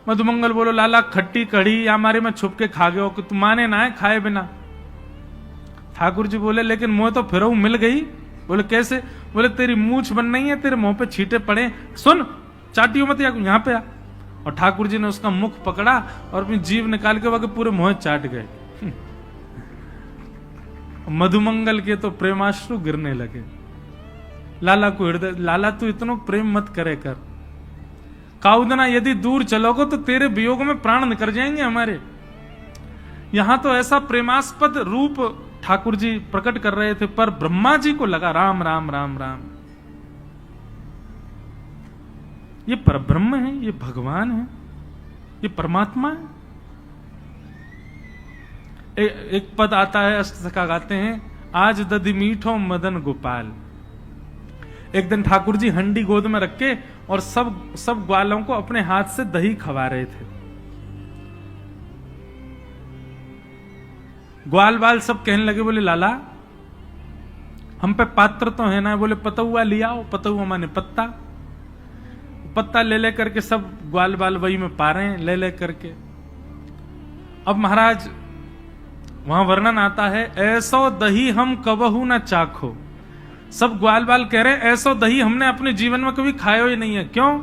S1: मधुमंगल बोलो लाला खट्टी कड़ी या हमारे में छुप के खा गए हो कि तुम माने ना है खाए बिना। ठाकुर जी बोले लेकिन मुंह तो फिर मिल गई। बोले कैसे? बोले तेरी मूछ बन नहीं है, तेरे मुंह पे छींटे पड़े, सुन चाटियो मत, यहाँ पे आ। और ठाकुर जी ने उसका मुख पकड़ा और अपनी जीभ निकाल के वह पूरे मुंह चाट गए। मधुमंगल के तो प्रेमाश्रु गिरने लगे। लाला को हृदय, लाला तू इतना प्रेम मत करे कर, काउदना यदि दूर चलोगे तो तेरे वियोग में प्राण निकल जाएंगे हमारे। यहां तो ऐसा प्रेमास्पद रूप ठाकुर जी प्रकट कर रहे थे, पर ब्रह्मा जी को लगा राम राम राम राम, ये परब्रह्म है, ये भगवान है, ये परमात्मा है। एक पद आता है, अष्टसखा गाते हैं, आज दधि मीठो मदन गोपाल। एक दिन ठाकुर जी हंडी गोद में रख के और सब ग्वालों को अपने हाथ से दही खवा रहे थे। ग्वाल बाल सब कहने लगे, बोले लाला हम पे पात्र तो है ना। बोले पतुआ लिया, पतुआ माने पत्ता, पत्ता ले करके सब ग्वाल बाल वही में पा रहे हैं, ले करके। अब महाराज वहां वर्णन आता है, ऐसो दही हम कबहू ना चाखो। सब ग्वाल बाल कह रहे हैं ऐसो दही हमने अपने जीवन में कभी खाया ही नहीं है। क्यों?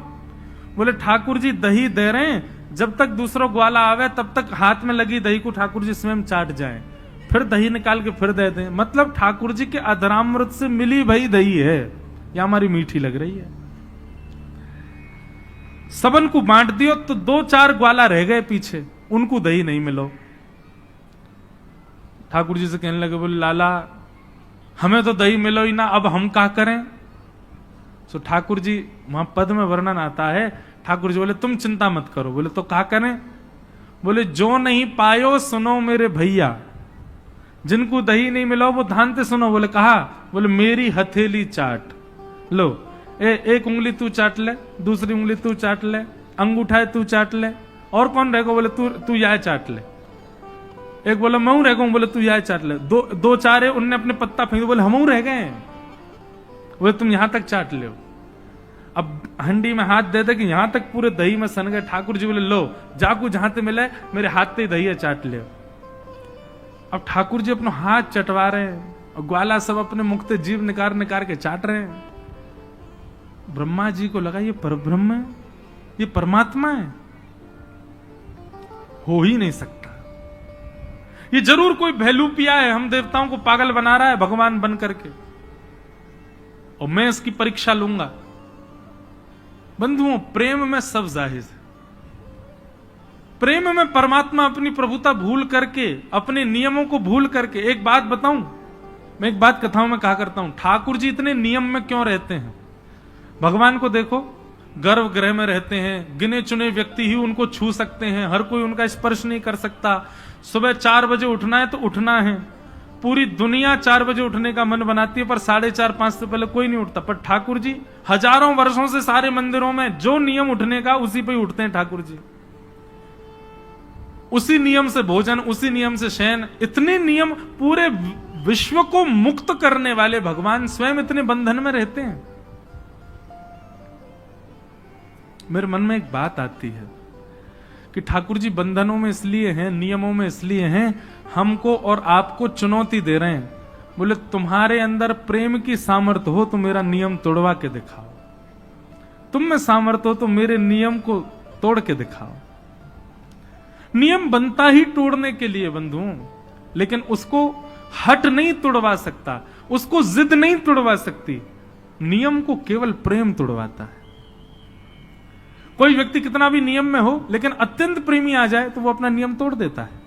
S1: बोले ठाकुर जी दही दे रहे हैं, जब तक दूसरा ग्वाला आवे तब तक हाथ में लगी दही को ठाकुर जी स्वयं चाट जाए, फिर दही निकाल के फिर दे दें। मतलब ठाकुर जी के अधरामृत से मिली भई दही है, या हमारी मीठी लग रही है। सबन को बांट दियो तो 2-4 ग्वाला रह गए पीछे, उनको दही नहीं मिलो। ठाकुर जी से कहने लगे, बोले लाला हमें तो दही मिलो ही ना, अब हम क्या करें? सो ठाकुर जी वहां पद में वर्णन आता है, ठाकुर जी बोले तुम चिंता मत करो। बोले तो क्या करें? बोले जो नहीं पायो सुनो मेरे भैया, जिनको दही नहीं मिलो वो ध्यान से सुनो। बोले कहा? बोले मेरी हथेली चाट लो, एक उंगली तू चाट ले, दूसरी उंगली तू चाट ले, अंगूठा तू चाट ले, और कौन रहेगा? बोले तू यह चाट ले। एक बोला मैं रह गया, बोले तू यह चाट ले। दो चार है, उनने अपने पत्ता फेंक, बोले हम रह गए, बोले तुम यहां तक चाट ले। अब हंडी में हाथ दे दे कि यहां तक पूरे दही में सन गए। ठाकुर जी बोले लो जाकू जहां से मिले मेरे हाथ से दही है चाट ले। अब ठाकुर जी अपना हाथ चटवा रहे हैं और ग्वाला सब अपने मुख से जीभ निकाल के चाट रहे हैं। ब्रह्मा जी को लगा ये परब्रह्म है, ये परमात्मा है, हो ही नहीं सकता, ये जरूर कोई भैलूपिया है, हम देवताओं को पागल बना रहा है भगवान बन करके, और मैं इसकी परीक्षा लूंगा। बंधुओं, प्रेम में सब जाहिर है। प्रेम में परमात्मा अपनी प्रभुता भूल करके, अपने नियमों को भूल करके, एक बात बताऊं, मैं एक बात कथाओं में कहा करता हूं, ठाकुर जी इतने नियम में क्यों रहते हैं? भगवान को देखो, गर्भगृह में रहते हैं, गिने चुने व्यक्ति ही उनको छू सकते हैं, हर कोई उनका स्पर्श नहीं कर सकता। सुबह 4 बजे उठना है तो उठना है, पूरी दुनिया 4 बजे उठने का मन बनाती है, पर 4:30-5 से पहले कोई नहीं उठता। पर ठाकुर जी हजारों वर्षों से सारे मंदिरों में जो नियम उठने का, उसी पे ही उठते हैं ठाकुर जी। उसी नियम से भोजन, उसी नियम से शयन, इतने नियम, पूरे विश्व को मुक्त करने वाले भगवान स्वयं इतने बंधन में रहते हैं। मेरे मन में एक बात आती है कि ठाकुर जी बंधनों में इसलिए हैं, नियमों में इसलिए हैं, हमको और आपको चुनौती दे रहे हैं। बोले तुम्हारे अंदर प्रेम की सामर्थ्य हो तो मेरा नियम तोड़वा के दिखाओ, तुम में सामर्थ्य हो तो मेरे नियम को तोड़ के दिखाओ। नियम बनता ही तोड़ने के लिए बंधुओं, लेकिन उसको हट नहीं तोड़वा सकता, उसको जिद नहीं तोड़वा सकती, नियम को केवल प्रेम तोड़वाता है। कोई व्यक्ति कितना भी नियम में हो, लेकिन अत्यंत प्रेमी आ जाए तो वो अपना नियम तोड़ देता है।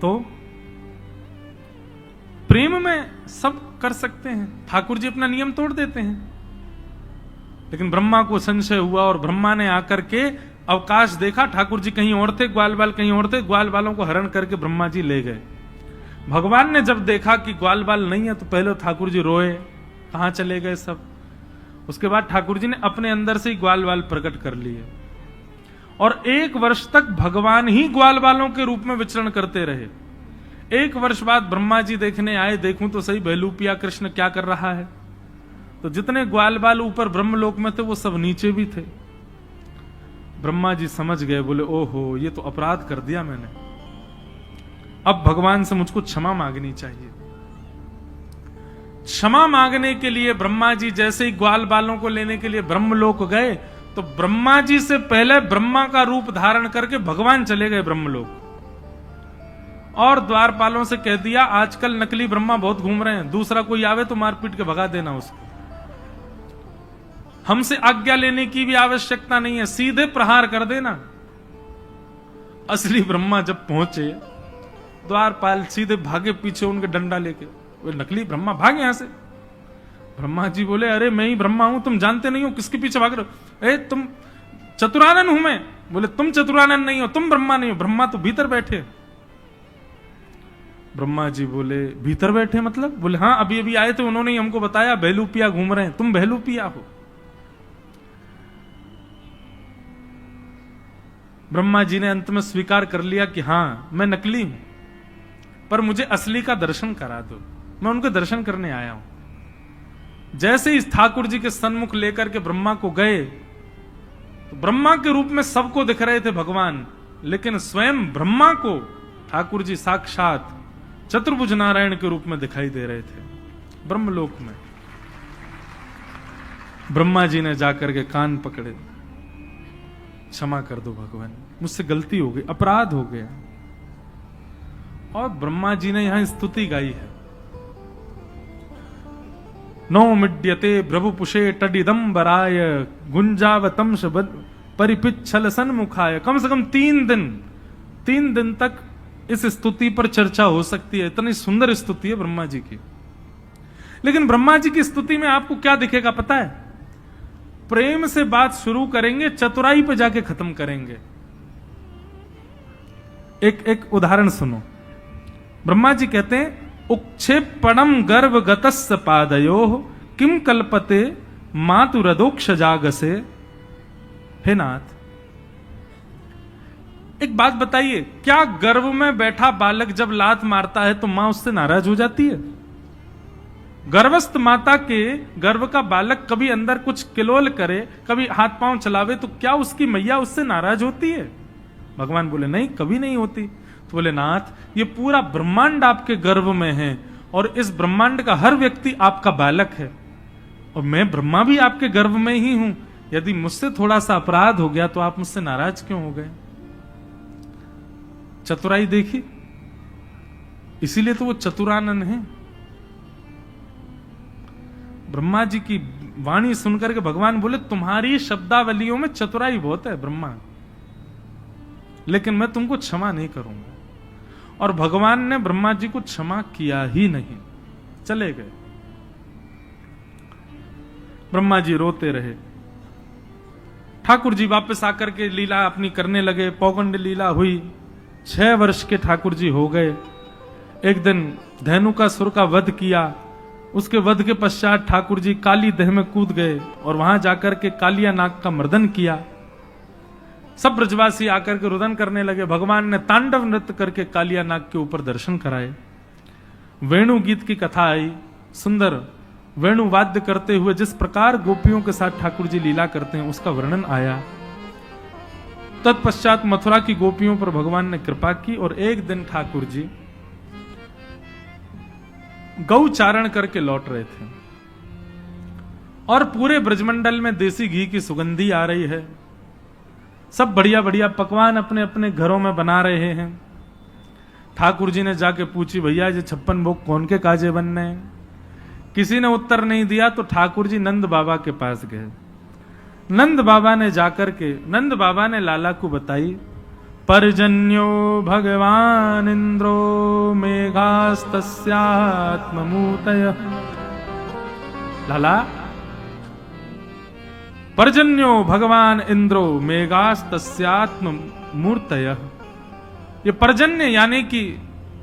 S1: तो प्रेम में सब कर सकते हैं, ठाकुर जी अपना नियम तोड़ देते हैं। लेकिन ब्रह्मा को संशय हुआ और ब्रह्मा ने आकर के अवकाश देखा, ठाकुर जी कहीं और थे, ग्वाल बाल कहीं और थे, ग्वाल बालों को हरण करके ब्रह्मा जी ले गए। भगवान ने जब देखा कि ग्वाल बाल नहीं है तो पहले ठाकुर जी रोए, कहां चले गए सब। उसके बाद ठाकुर जी ने अपने अंदर से ही ग्वाल बाल प्रकट कर लिए और 1 वर्ष तक भगवान ही ग्वाल बालों के रूप में विचरण करते रहे। 1 वर्ष बाद ब्रह्मा जी देखने आए, देखूं तो सही बहलूपिया कृष्ण क्या कर रहा है। तो जितने ग्वाल बाल ऊपर ब्रह्मलोक में थे वो सब नीचे भी थे। ब्रह्मा जी समझ गए, बोले ओहो ये तो अपराध कर दिया मैंने, अब भगवान से मुझको क्षमा मांगनी चाहिए। क्षमा मांगने के लिए ब्रह्मा जी जैसे ही ग्वाल बालों को लेने के लिए ब्रह्मलोक गए तो ब्रह्मा जी से पहले ब्रह्मा का रूप धारण करके भगवान चले गए ब्रह्मलोक और द्वारपालों से कह दिया आजकल नकली ब्रह्मा बहुत घूम रहे हैं, दूसरा कोई आवे तो मारपीट के भगा देना उसको, हमसे आज्ञा लेने की भी आवश्यकता नहीं है, सीधे प्रहार कर देना। असली ब्रह्मा जब पहुंचे द्वारपाल सीधे भागे पीछे उनके डंडा लेके, वे नकली ब्रह्मा भागे यहां से। ब्रह्मा जी बोले अरे मैं ही ब्रह्मा हूं, तुम जानते नहीं हो किसके पीछे भाग रहे हो? तुम चतुरानन हूं मैं। बोले तुम चतुरानन नहीं हो, तुम ब्रह्मा नहीं हो, ब्रह्मा तो भीतर बैठे। ब्रह्मा जी बोले भीतर बैठे मतलब? बोले हाँ अभी अभी आए थे, उन्होंने ही हमको बताया बहलूपिया घूम रहे हैं, तुम बहलूपिया हो। ब्रह्मा जी ने अंत में स्वीकार कर लिया कि हाँ मैं नकली हूं, पर मुझे असली का दर्शन करा दो, मैं उनके दर्शन करने आया हूं। जैसे ही ठाकुर जी के सन्मुख लेकर के ब्रह्मा को गए तो ब्रह्मा के रूप में सबको दिख रहे थे भगवान, लेकिन स्वयं ब्रह्मा को ठाकुर जी साक्षात चतुर्भुज नारायण के रूप में दिखाई दे रहे थे ब्रह्मलोक में। ब्रह्मा जी ने जाकर के कान पकड़े, क्षमा कर दो भगवान, मुझसे गलती हो गई, अपराध हो गया। और ब्रह्मा जी ने यहां स्तुति गाई है, नौ मिड्यते प्रभुपुषे टडिदंबराय गुंजावतंश परिपिच्छल सन्मुखाय। कम से कम 3 दिन तक इस स्तुति पर चर्चा हो सकती है, इतनी सुंदर स्तुति है ब्रह्मा जी की। लेकिन ब्रह्मा जी की स्तुति में आपको क्या दिखेगा पता है? प्रेम से बात शुरू करेंगे, चतुराई पे जाके खत्म करेंगे। एक उदाहरण सुनो। ब्रह्मा जी कहते हैं उक्षेपणम गर्भ गतस्य पादयो किम कल्पते मातुरदोक्ष जागसे। हे नाथ एक बात बताइए, क्या गर्भ में बैठा बालक जब लात मारता है तो मां उससे नाराज हो जाती है? गर्भस्थ माता के गर्भ का बालक कभी अंदर कुछ किलोल करे, कभी हाथ पांव चलावे तो क्या उसकी मैया उससे नाराज होती है? भगवान बोले नहीं, कभी नहीं होती। तो बोले नाथ, ये पूरा ब्रह्मांड आपके गर्भ में है और इस ब्रह्मांड का हर व्यक्ति आपका बालक है और मैं ब्रह्मा भी आपके गर्भ में ही हूं। यदि मुझसे थोड़ा सा अपराध हो गया तो आप मुझसे नाराज क्यों हो गए? चतुराई देखी, इसीलिए तो वो चतुरानन है। ब्रह्मा जी की वाणी सुनकर के भगवान बोले तुम्हारी शब्दावलियों में चतुराई बहुत है ब्रह्मा, लेकिन मैं तुमको क्षमा नहीं करूंगा। और भगवान ने ब्रह्मा जी को क्षमा किया ही नहीं, चले गए। ब्रह्मा जी रोते रहे। ठाकुर जी वापस आकर के लीला अपनी करने लगे। पौगंड लीला हुई। 6 वर्ष के ठाकुर जी हो गए। एक दिन धेनुकासुर का वध किया। उसके वध के पश्चात ठाकुर जी काली देह में कूद गए और वहां जाकर के कालिया नाग का मर्दन किया। सब ब्रजवासी आकर के रुदन करने लगे। भगवान ने तांडव नृत्य करके कालिया नाग के ऊपर दर्शन कराए। वेणु गीत की कथा आई। सुंदर वेणु वाद्य करते हुए जिस प्रकार गोपियों के साथ ठाकुर जी लीला करते हैं उसका वर्णन आया। तत्पश्चात मथुरा की गोपियों पर भगवान ने कृपा की और एक दिन ठाकुर जी गौ चारण करके लौट रहे थे और पूरे ब्रजमंडल में देसी घी की सुगंधी आ रही है। सब बढ़िया बढ़िया पकवान अपने अपने घरों में बना रहे हैं। ठाकुर जी ने जाके पूछी, भैया ये 56 भोग कौन के काजे बनने हैं? किसी ने उत्तर नहीं दिया तो ठाकुर जी नंद बाबा के पास गए। नंद बाबा ने जाकर के नंद बाबा ने लाला को बताई, पर्जन्यो भगवान इंद्रो मेघास्तस्यात्ममूर्तय। लाला, पर्जन्यो भगवान इंद्रो मेघास्तस्यात्ममूर्तय। ये पर्जन्य यानी कि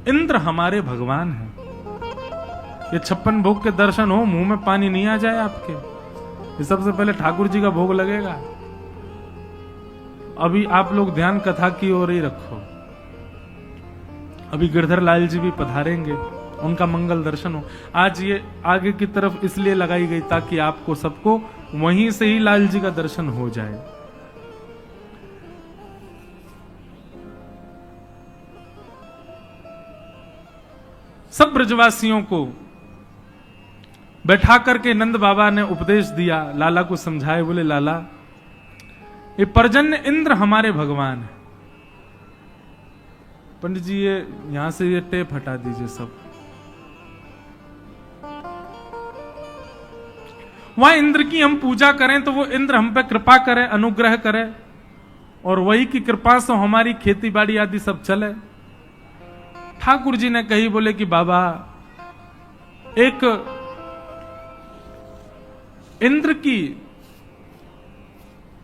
S1: इंद्र हमारे भगवान हैं। ये 56 भोग के दर्शन हो, मुंह में पानी नहीं आ जाए आपके। ये सबसे पहले ठाकुर जी का भोग लगेगा। अभी आप लोग ध्यान कथा की ओर ही रखो। अभी गिरधर लाल जी भी पधारेंगे, उनका मंगल दर्शन हो। आज ये आगे की तरफ इसलिए लगाई गई ताकि आपको सबको वहीं से ही लाल जी का दर्शन हो जाए। सब ब्रजवासियों को बैठा करके नंद बाबा ने उपदेश दिया, लाला को समझाए। बोले लाला, ये पर्जन्य इंद्र हमारे भगवान है। पंडित जी ये यहां से ये टेप हटा दीजिए सब। वहां इंद्र की हम पूजा करें तो वो इंद्र हम पे कृपा करे, अनुग्रह करे और वही की कृपा से हमारी खेती बाड़ी आदि सब चले। ठाकुर जी ने कही, बोले कि बाबा एक इंद्र की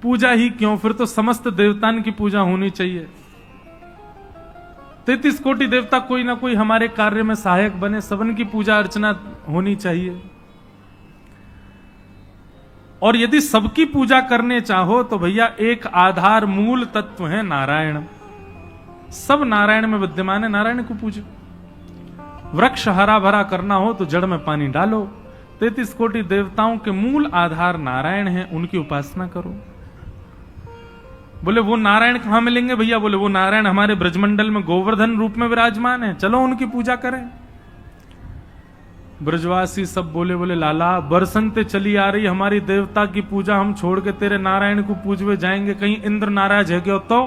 S1: पूजा ही क्यों, फिर तो समस्त देवताओं की पूजा होनी चाहिए। 33 कोटि देवता कोई ना कोई हमारे कार्य में सहायक बने, सबन की पूजा अर्चना होनी चाहिए। और यदि सबकी पूजा करने चाहो तो भैया एक आधार मूल तत्व है नारायण। सब नारायण में विद्यमान है, नारायण को पूजो। वृक्ष हरा भरा करना हो तो जड़ में पानी डालो। 33 कोटि देवताओं के मूल आधार नारायण है, उनकी उपासना करो। बोले वो नारायण कहां मिलेंगे भैया? बोले वो नारायण हमारे ब्रजमंडल में गोवर्धन रूप में विराजमान है, चलो उनकी पूजा करें। ब्रजवासी सब बोले, बोले लाला बरसंते चली आ रही हमारी देवता की पूजा, हम छोड़ के तेरे नारायण को पूजवे जाएंगे, कहीं इंद्र नाराज है क्या? तो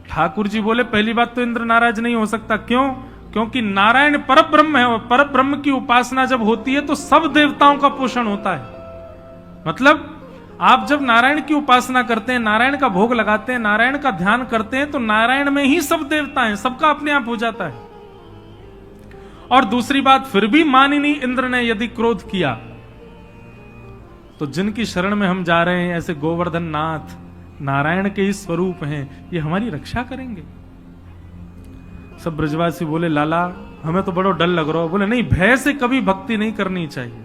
S1: ठाकुर जी बोले पहली बात तो इंद्र नाराज नहीं हो सकता। क्यों? क्योंकि नारायण परब्रह्म है और परब्रह्म की उपासना जब होती है तो सब देवताओं का पोषण होता है। मतलब आप जब नारायण की उपासना करते हैं, नारायण का भोग लगाते हैं, नारायण का ध्यान करते हैं तो नारायण में ही सब देवता हैं, सबका अपने आप हो जाता है। और दूसरी बात, फिर भी मानिनी इंद्र ने यदि क्रोध किया तो जिनकी शरण में हम जा रहे हैं ऐसे गोवर्धन नाथ नारायण के ही स्वरूप हैं, ये हमारी रक्षा करेंगे। सब ब्रजवासी बोले लाला हमें तो बड़ा डर लग रहा हो। बोले नहीं, भय से कभी भक्ति नहीं करनी चाहिए।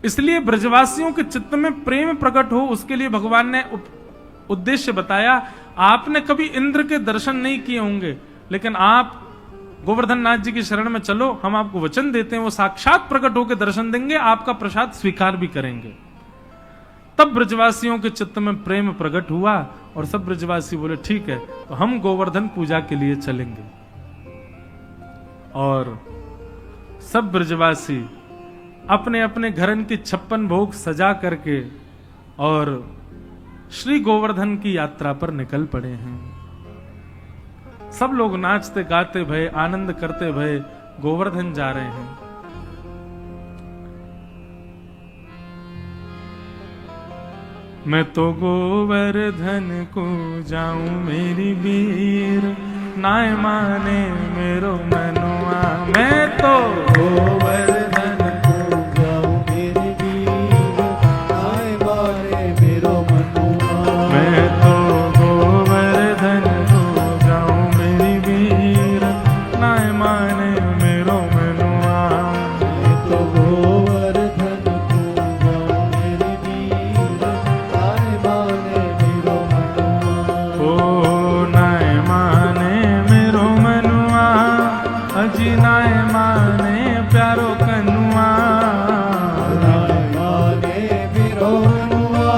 S1: इसलिए ब्रजवासियों के चित्त में प्रेम प्रकट हो उसके लिए भगवान ने उद्देश्य बताया। आपने कभी इंद्र के दर्शन नहीं किए होंगे, लेकिन आप गोवर्धन नाथ जी की शरण में चलो, हम आपको वचन देते हैं वो साक्षात प्रकट होकर दर्शन देंगे, आपका प्रसाद स्वीकार भी करेंगे। तब ब्रजवासियों के चित्त में प्रेम प्रकट हुआ और सब ब्रजवासी बोले ठीक है, तो हम गोवर्धन पूजा के लिए चलेंगे। और सब ब्रजवासी अपने अपने घरन की 56 भोग सजा करके और श्री गोवर्धन की यात्रा पर निकल पड़े हैं। सब लोग नाचते गाते भये, आनंद करते भये गोवर्धन जा रहे हैं। मैं तो गोवर्धन को जाऊं मेरी वीर, नाय माने मेरो मनुआ। मैं तो गोवर्धन को जाऊं मेरी वीर, नाय माने मेरो मनुआ। मैं तो गोवर्धन को जाऊं मेरी वीर, नाय माने मेरो मनुआ। मैं तो गोवर्धन को जाऊं मेरी वीर, नाय माने मेरो मनुआ। ओ नाय माने मेरो मनुआ, अजी नाय माने प्यारो कनुआ। नाय माने मेरो मनुआ,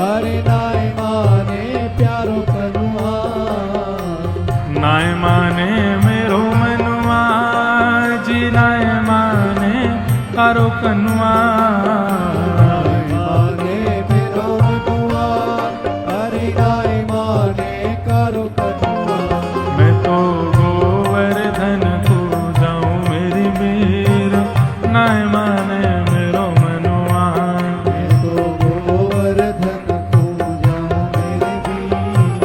S1: अरे नाय माने प्यारो कनुआ। नाय माने मेरो मनुआ, जी नाय माने प्यारो कनुआ। नाय माने मेरो मनुआ, अरे नाय माने प्यारो कनुआ। मैं तो गोवर्धन को जाऊं मेरी वीर, नाय माने मेरो मनुआ। मैं तो गोवर्धन को जाऊं मेरी वीर,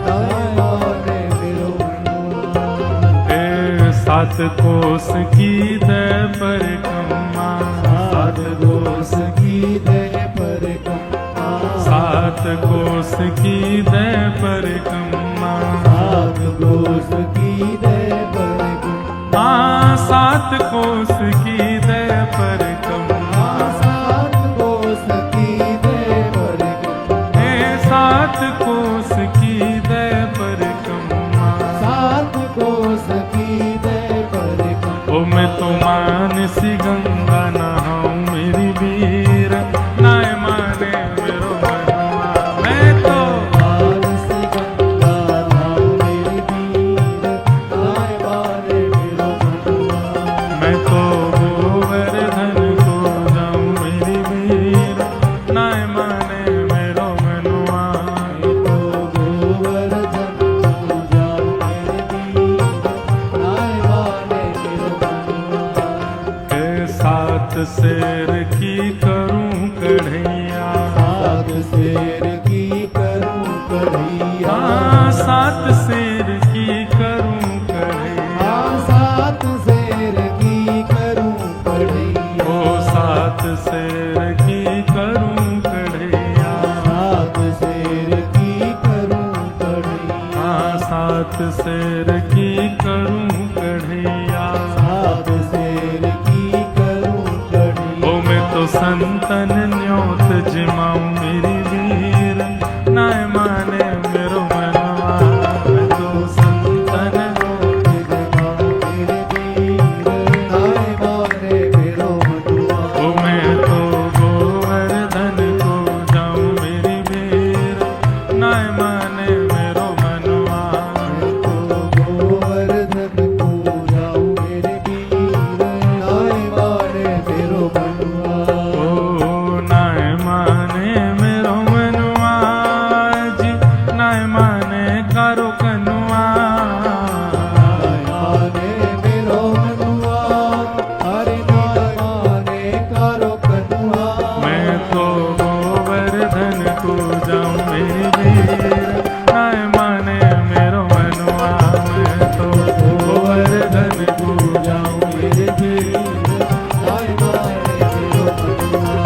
S1: नाय माने मेरो मनुआ। ए 7 कोस की दे परिक्रमा, 7 कोस की दे परिक्रमा। 7 कोस की दे परिक्रमा, 7 कोस की दे परिक्रमा। 7 कोस की दे परिक्रमा, 7 कोस की दे परिक्रमा। 7 कोस की दे परिक्रमा, 7 कोस की दे परिक्रमा। ओ मैं तो मानसी गंगा नहाऊं मेरी वीर, नाय माने मेरो मनुआ। मैं तो मानसी गंगा नहाऊं मेरी वीर, नाय माने मेरो मनुआ। मैं तो गोवर्धन को जाऊं मेरी वीर, नाय माने मेरो मनुआ। मैं तो गोवर्धन को जाऊं मेरी वीर, नाय माने मेरो मनुआ। 7 शेर की करूं कढ़ैया, 7 शेर की करूं कढ़ैया। 7 शेर की करूं कढ़ैया, 7 शेर की करूं कढ़ैया। ओ 7 शेर की करूं कढ़ैया, 7 शेर की करूं कढ़ैया। 7 शेर की करूं कढ़ैया, 7 शेर की करूं कढ़ैया। ओ मैं तो संतन न्योत जिमाऊं मेरी वीर, नाय माने मेरो मनुआ। मैं तो संतन न्योत जिमाऊं मेरी वीर, नाय माने मेरो मनुआ। ओ मैं तो गोवर्धन को जाऊं मेरी वीर, नाय माने मेरो मनुआ। मैं तो गोवर्धन को जाऊं मेरी वीर, नाय माने मेरो मनुआ। ओ नाय माने मेरो मनुआ, जी नाय माने कारो कनुआ। नाय माने मेरो मनुआ, अरे नाय माने कारो कनुआ। मैं तो गोवर्धन को जाऊं मेरी वीर, नाय माने मेरो मनुआ। मैं तो गोवर्धन को जाऊं मेरी वीर, नाय माने मेरो मनुआ।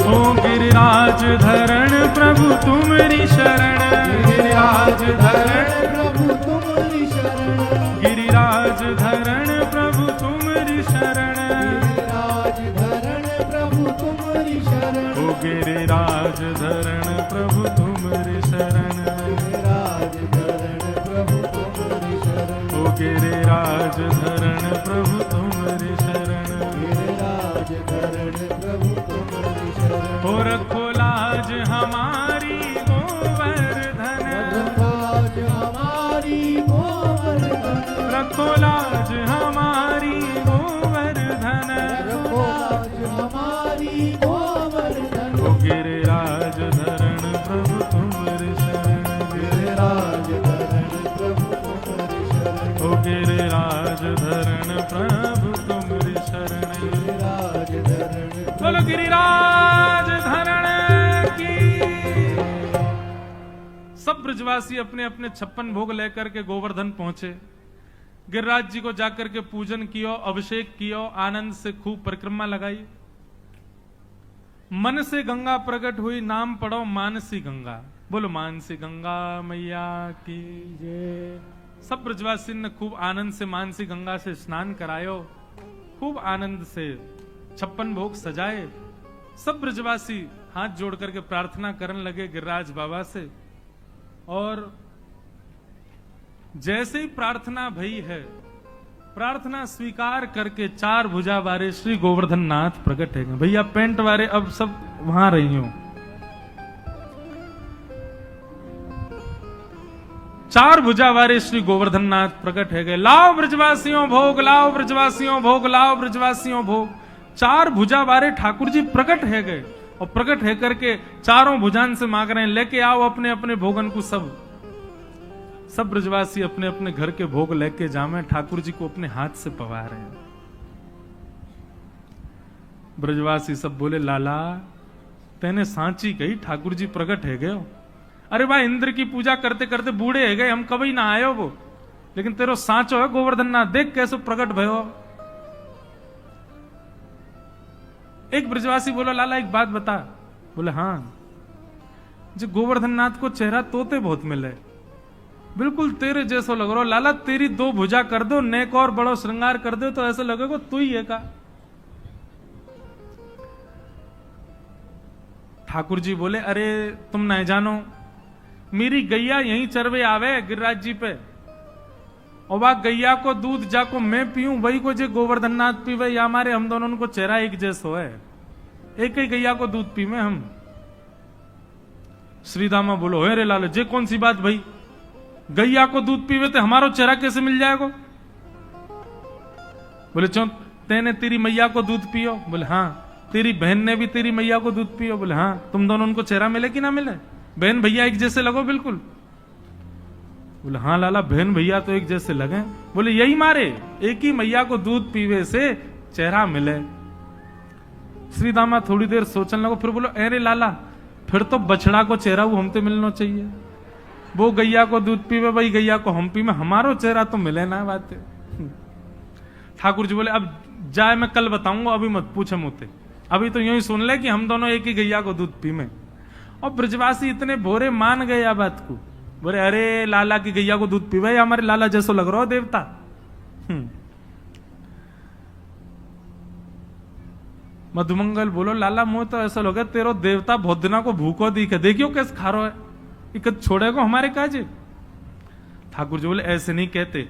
S1: ओ गिरिराज धरण प्रभु तुम्हारी शरण, गिरिराज धरण प्रभु तुम्हारी शरण। गिरिराज धरण प्रभु तुम्हारी शरण, गिरिराज धरण प्रभु तुम्हारी शरण। ओ गिरिराज धरण प्रभु तुम्हारी शरण, गिरिराज धरण प्रभु तुम्हारी शरण। ओ गिरिराज धरण प्रभु तुम्हारी शरण, गिरिराज धरण प्रभु तुम्हारी शरण। ओ रखो लाज हमारी गोवर्धन, रखो लाज हमारी गोवर्धन,
S2: रखो लाज हमारी गोवर्धन।
S1: ओ गिरिराज धरण प्रभु तुम्हारी शरण,
S2: गिरिराज धरण प्रभु तुम्हारी शरण,
S1: ओ गिरिराज धरण प्रभु तुम्हारी शरण,
S2: गिरिराज धरण।
S1: बोलो गिरिराज धरण की। सब ब्रजवासी अपने अपने 56 भोग लेकर के गोवर्धन पहुंचे। गिरिराज जी को जाकर के पूजन कियो, अभिषेक कियो, आनंद से खूब परिक्रमा लगाई। मन से गंगा प्रकट हुई, नाम पढ़ो मानसी गंगा। बोलो मानसी गंगा मैया की जय। सब ब्रजवासी ने खूब आनंद से मानसी गंगा से स्नान करायो, खूब आनंद से 56 भोग सजाए। सब ब्रजवासी हाथ जोड़ करके प्रार्थना करने लगे गिरिराज बाबा से। और जैसे ही प्रार्थना भई है, प्रार्थना स्वीकार करके 4 भुजा वाले श्री गोवर्धन नाथ प्रकट है। भैया पेंट वाले अब सब वहां रही हूं। 4 भुजा वाले श्री गोवर्धन नाथ प्रकट है गए। लाओ ब्रजवासियों भोग, लाओ ब्रजवासियों भोग, लाओ ब्रजवासियों भोग। 4 भुजा वाले ठाकुर जी प्रकट है गए और प्रकट है करके चारों भुजान से मांग रहे हैं, लेके आओ अपने अपने भोगन को। सब ब्रजवासी अपने अपने घर के भोग लेके जामे, ठाकुर जी को अपने हाथ से पवा रहे हैं। ब्रजवासी सब बोले लाला तेने सांची कही, ठाकुर जी प्रकट है गए। अरे भाई इंद्र की पूजा करते करते बूढ़े है गए, हम कभी ना आयो वो, लेकिन तेरो सांचो है गोवर्धन नाथ, देख कैसे प्रकट भयो। एक ब्रजवासी बोला लाला एक बात बता। बोले हाँ, जो गोवर्धन नाथ को चेहरा तोते बहुत मिले, बिल्कुल तेरे जैसो लग रहा। लाला तेरी 2 भुजा कर दो, नेक और बड़ो श्रृंगार कर दो तो ऐसा लगेगा तू ही है का। ठाकुर जी बोले अरे तुम नहीं जानो, मेरी गैया यहीं चरवे आवे गिरिराज जी पे, और वह गैया को दूध जाको मैं पीऊं, वही को जे गोवर्धन नाथ पीवे, या हमारे हम दोनों को चेहरा एक जैसो है, एक ही गैया को दूध पीवे हम। श्रीदामा बोलो हे रे लाल, जे कौन सी बात भाई, गैया को दूध पीवे तो हमारो चेहरा कैसे मिल जाएगा। बोले चो तेने तेरी मैया को दूध पियो। बोले हाँ। तेरी बहन ने भी तेरी मैया को दूध पियो। बोले हाँ। तुम दोनों उनको चेहरा मिले कि ना मिले, बहन भैया एक जैसे लगो बिल्कुल। बोले हाँ लाला बहन भैया तो एक जैसे लगे। बोले यही मारे एक ही मैया को दूध पीवे से चेहरा मिले। श्री दामा थोड़ी देर सोचने लगो, फिर बोलो अरे लाला फिर तो बछड़ा को चेहरा वो हमसे मिलना चाहिए, वो गैया को दूध पीवे वही गैया को हम पीवे, हमारो चेहरा तो मिले ना। बात ठाकुर जी बोले अब जाए मैं कल बताऊंगा, अभी मत पूछे मुझे, अभी तो यूं ही सुन ले कि हम दोनों एक ही गैया को दूध पीवे। और ब्रजवासी इतने भोरे मान गए आ बात को। बोले अरे लाला की गैया को दूध पीवे, हमारे लाला जैसो लग रहा हो देवता। मधुमंगल बोलो लाला मुंह तो ऐसा लगे तेरो देवता बहुत दिना को भूखो दिखे, देखियो कैसे खारो है, इकत छोड़ेगा हमारे काजे। ठाकुर जी बोले ऐसे नहीं कहते,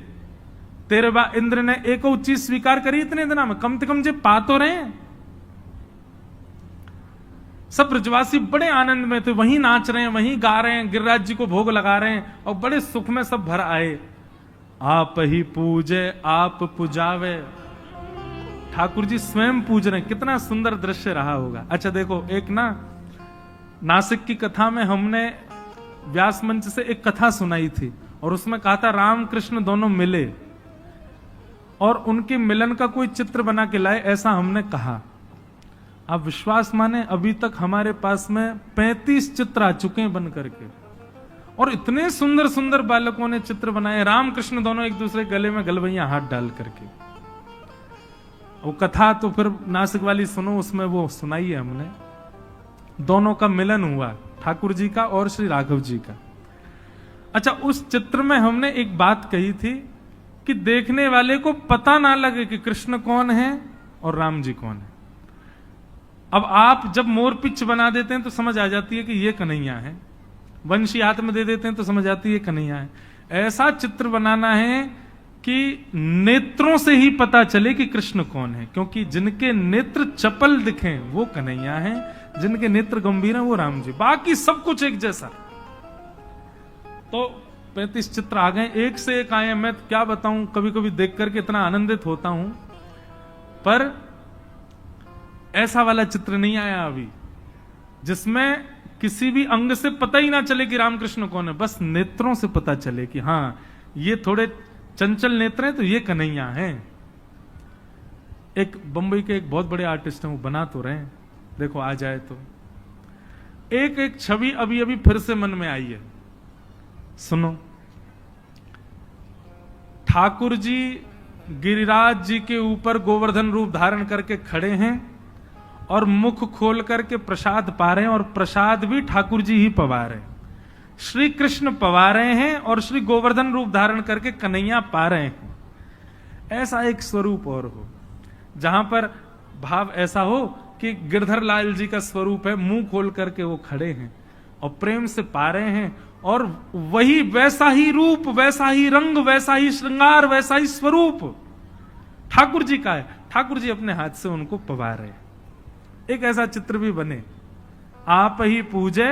S1: तेरे बा इंद्र ने एक चीज स्वीकार करी इतने दिना में, कम से कम जे पा तो रहे। सब ब्रजवासी बड़े आनंद में थे, वहीं नाच रहे हैं, वहीं गा रहे हैं, गिरिराज जी को भोग लगा रहे हैं और बड़े सुख में सब भर आए। आप ही पूजे आप पुजावे, ठाकुर जी स्वयं पूज रहे हैं। कितना सुंदर दृश्य रहा होगा। अच्छा देखो, एक ना नासिक की कथा में हमने व्यास मंच से एक कथा सुनाई थी और उसमें कहा था राम कृष्ण दोनों मिले और उनके मिलन का कोई चित्र बना के लाए, ऐसा हमने कहा। आप विश्वास माने अभी तक हमारे पास में 35 चित्र आ चुके हैं बन करके, और इतने सुंदर सुंदर बालकों ने चित्र बनाए, राम कृष्ण दोनों एक दूसरे गले में गलवैया हाथ डाल करके। वो कथा तो फिर नासिक वाली सुनो, उसमें वो सुनाई है हमने, दोनों का मिलन हुआ, ठाकुर जी का और श्री राघव जी का। अच्छा, उस चित्र में हमने एक बात कही थी कि देखने वाले को पता ना लगे कि कृष्ण कौन है और राम जी कौन है। अब आप जब मोर पिच बना देते हैं तो समझ आ जाती है कि ये कन्हैया है, वंशी हाथ में दे देते हैं तो समझ आती है कन्हैया है। ऐसा चित्र बनाना है कि नेत्रों से ही पता चले कि कृष्ण कौन है, क्योंकि जिनके नेत्र चपल दिखें वो कन्हैया हैं, जिनके नेत्र गंभीर हैं वो राम जी, बाकी सब कुछ एक जैसा। तो 35 चित्र आ गए, एक से एक आए। मैं क्या बताऊं, कभी कभी देख करके इतना आनंदित होता हूं, पर ऐसा वाला चित्र नहीं आया अभी जिसमें किसी भी अंग से पता ही ना चले कि रामकृष्ण कौन है, बस नेत्रों से पता चले कि हाँ ये थोड़े चंचल नेत्र हैं तो ये कन्हैया हैं। एक बंबई के एक बहुत बड़े आर्टिस्ट हैं, वो बना तो रहे हैं, देखो आ जाए तो। एक एक छवि अभी अभी फिर से मन में आई है, सुनो। ठाकुर जी गिरिराज जी के ऊपर गोवर्धन रूप धारण करके खड़े हैं और मुख खोल करके प्रसाद पा रहे हैं, और प्रसाद भी ठाकुर जी ही पवा रहे हैं। श्री कृष्ण पवा रहे हैं और श्री गोवर्धन रूप धारण करके कन्हैया पा रहे हैं। ऐसा एक स्वरूप और हो जहां पर भाव ऐसा हो कि गिरधर लाल जी का स्वरूप है, मुंह खोल करके वो खड़े हैं और प्रेम से पा रहे हैं, और वही वैसा ही रूप, वैसा ही रंग, वैसा ही श्रृंगार, वैसा ही स्वरूप ठाकुर जी का है। ठाकुर जी अपने हाथ से उनको पवा रहे हैं। एक ऐसा चित्र भी बने, आप ही पूजे